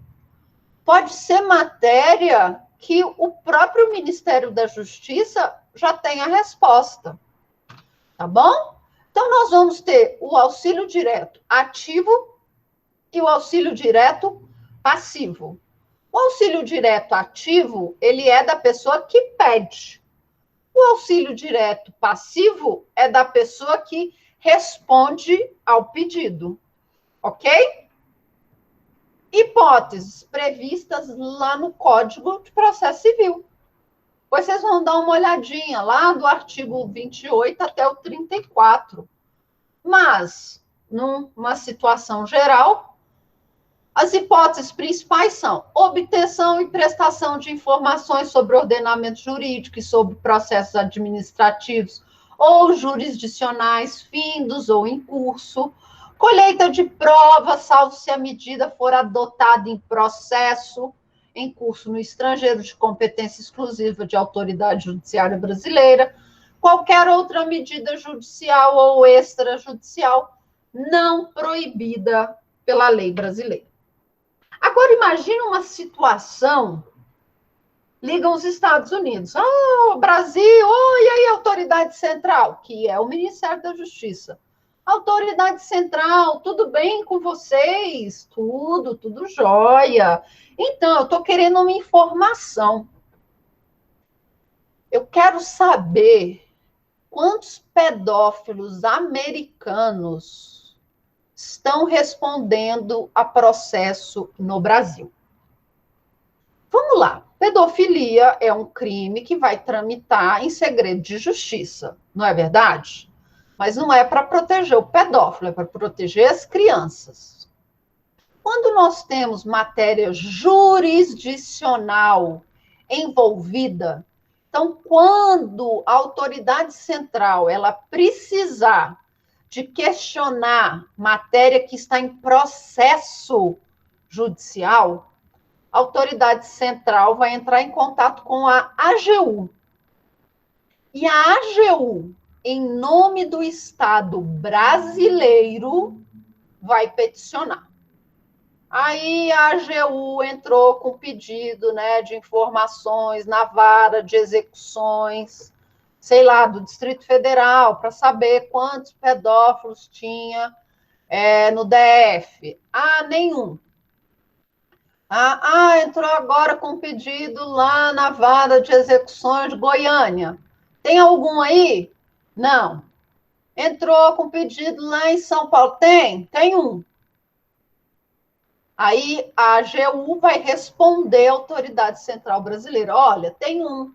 Pode ser matéria que o próprio Ministério da Justiça já tem a resposta. Tá bom? Então, nós vamos ter o auxílio direto ativo e o auxílio direto passivo. O auxílio direto ativo, ele é da pessoa que pede. O auxílio direto passivo é da pessoa que responde ao pedido, ok? Hipóteses previstas lá no Código de Processo Civil. Pois vocês vão dar uma olhadinha lá do artigo 28 até o 34. Mas, numa situação geral, as hipóteses principais são obtenção e prestação de informações sobre ordenamento jurídico e sobre processos administrativos ou jurisdicionais findos ou em curso, colheita de provas, salvo se a medida for adotada em processo em curso no estrangeiro de competência exclusiva de autoridade judiciária brasileira, qualquer outra medida judicial ou extrajudicial não proibida pela lei brasileira. Agora, imagine uma situação, ligam os Estados Unidos, Brasil, e aí a autoridade central, que é o Ministério da Justiça. Autoridade central, tudo bem com vocês? Tudo jóia. Então, eu estou querendo uma informação. Eu quero saber quantos pedófilos americanos estão respondendo a processo no Brasil. Vamos lá. Pedofilia é um crime que vai tramitar em segredo de justiça, não é verdade? Mas não é para proteger o pedófilo, é para proteger as crianças. Quando nós temos matéria jurisdicional envolvida, então, quando a autoridade central ela precisar de questionar matéria que está em processo judicial, a autoridade central vai entrar em contato com a AGU. E a AGU, em nome do Estado brasileiro, vai peticionar. Aí a AGU entrou com pedido, né, de informações na vara de execuções, sei lá, do Distrito Federal, para saber quantos pedófilos tinha no DF. Ah, nenhum. Entrou agora com pedido lá na vara de execuções de Goiânia. Tem algum aí? Não. Entrou com pedido lá em São Paulo. Tem um. Aí a AGU vai responder à Autoridade Central Brasileira. Olha, tem um.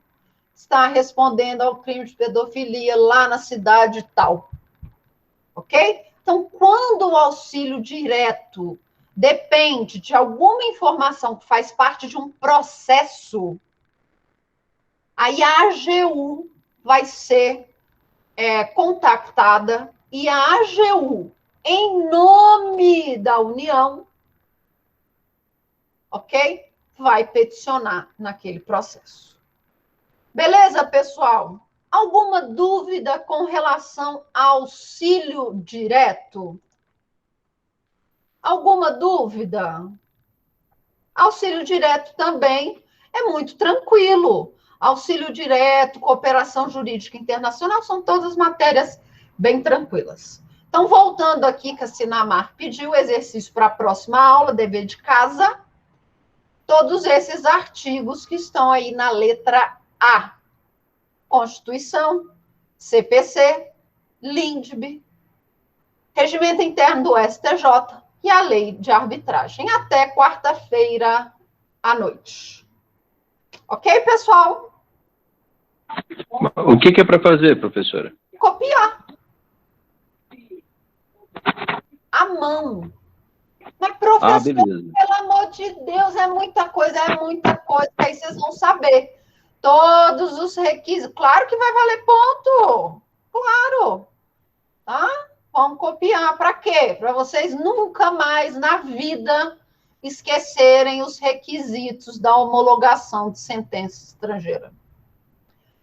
Está respondendo ao crime de pedofilia lá na cidade tal. Ok? Então, quando o auxílio direto depende de alguma informação que faz parte de um processo, aí a AGU vai ser contactada e a AGU, em nome da União, ok? Vai peticionar naquele processo. Beleza, pessoal? Alguma dúvida com relação ao auxílio direto? Alguma dúvida? Auxílio direto também é muito tranquilo. Auxílio direto, cooperação jurídica internacional, são todas matérias bem tranquilas. Então, voltando aqui, que a Sinamar pediu exercício para a próxima aula, dever de casa, todos esses artigos que estão aí na letra A. Constituição, CPC, LINDB, Regimento Interno do STJ e a Lei de Arbitragem. Até quarta-feira à noite. Ok, pessoal? O que é para fazer, professora? Copiar. À mão. Mas, professor, beleza. pelo amor de Deus, é muita coisa, que aí vocês vão saber. Todos os requisitos. Claro que vai valer ponto. Claro. Tá? Vamos copiar. Para quê? Para vocês nunca mais na vida esquecerem os requisitos da homologação de sentença estrangeira.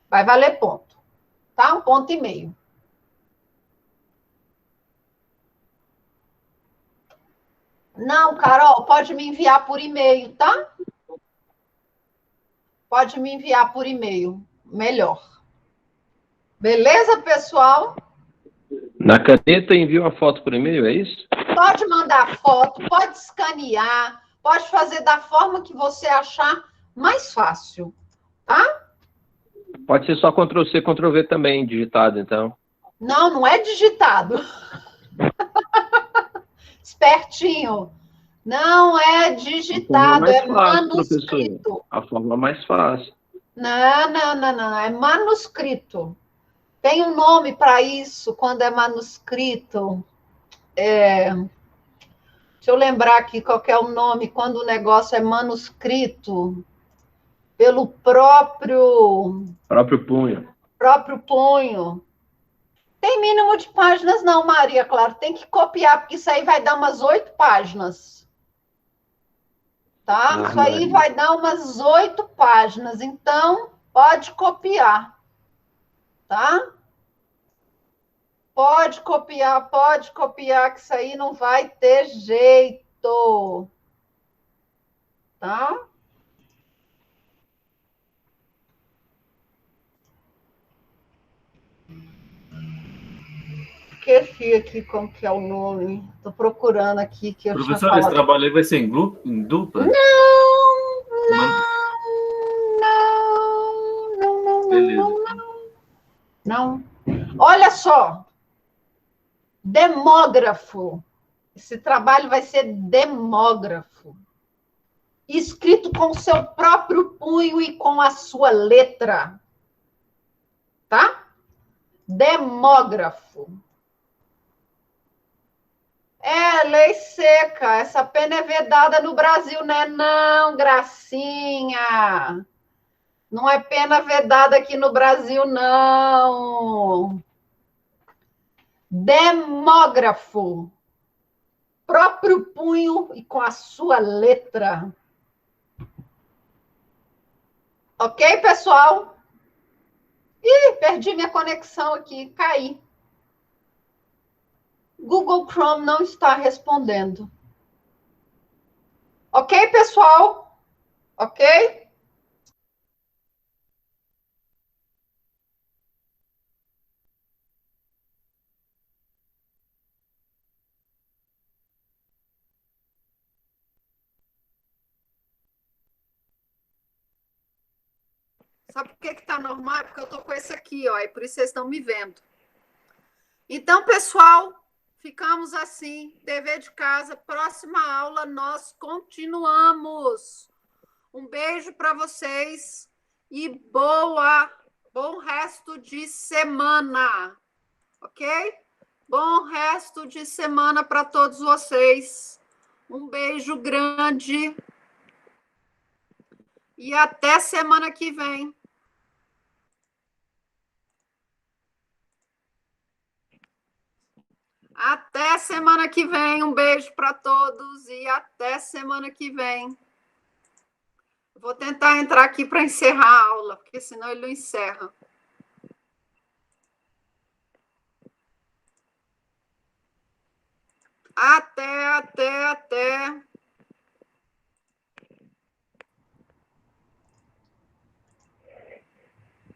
Vai valer ponto. Tá? 1,5 ponto. Não, Carol, pode me enviar por e-mail, tá? Pode me enviar por e-mail. Melhor. Beleza, pessoal? Na caneta envia uma foto por e-mail, é isso? Pode mandar foto, pode escanear, pode fazer da forma que você achar mais fácil, tá? Pode ser só Ctrl+C, Ctrl+V também, digitado, então. Não, não é digitado. Espertinho. Não é digitado, é manuscrito. A forma mais fácil. Não. É manuscrito. Tem um nome para isso quando é manuscrito. Deixa eu lembrar aqui qual que é o nome quando o negócio é manuscrito pelo próprio punho. Próprio punho. Tem mínimo de páginas, não, Maria, claro. Tem que copiar, porque isso aí vai dar umas 8 páginas. Tá? Isso aí vai dar umas 8 páginas. Então, pode copiar. Tá? Pode copiar, que isso aí não vai ter jeito. Tá? Esqueci aqui como que é o nome. Estou procurando aqui que eu tinha Professor, esse trabalho aí vai ser em dupla? Não. Olha só. Demógrafo. Esse trabalho vai ser demógrafo. Escrito com seu próprio punho e com a sua letra. Tá? Demógrafo. Lei seca. Essa pena é vedada no Brasil, né? Não, gracinha. Não é pena vedada aqui no Brasil, não. Demógrafo. Próprio punho e com a sua letra. Ok, pessoal? Ih, perdi minha conexão aqui, caí. Google Chrome não está respondendo. Ok, pessoal? Ok? Sabe por que está normal? É porque eu estou com esse aqui, ó, e por isso vocês estão me vendo. Então, pessoal, ficamos assim. Dever de casa. Próxima aula, nós continuamos. Um beijo para vocês e bom resto de semana. Ok? Bom resto de semana para todos vocês. Um beijo grande. E até semana que vem. Até semana que vem. Um beijo para todos e até semana que vem. Vou tentar entrar aqui para encerrar a aula, porque senão ele não encerra. Até.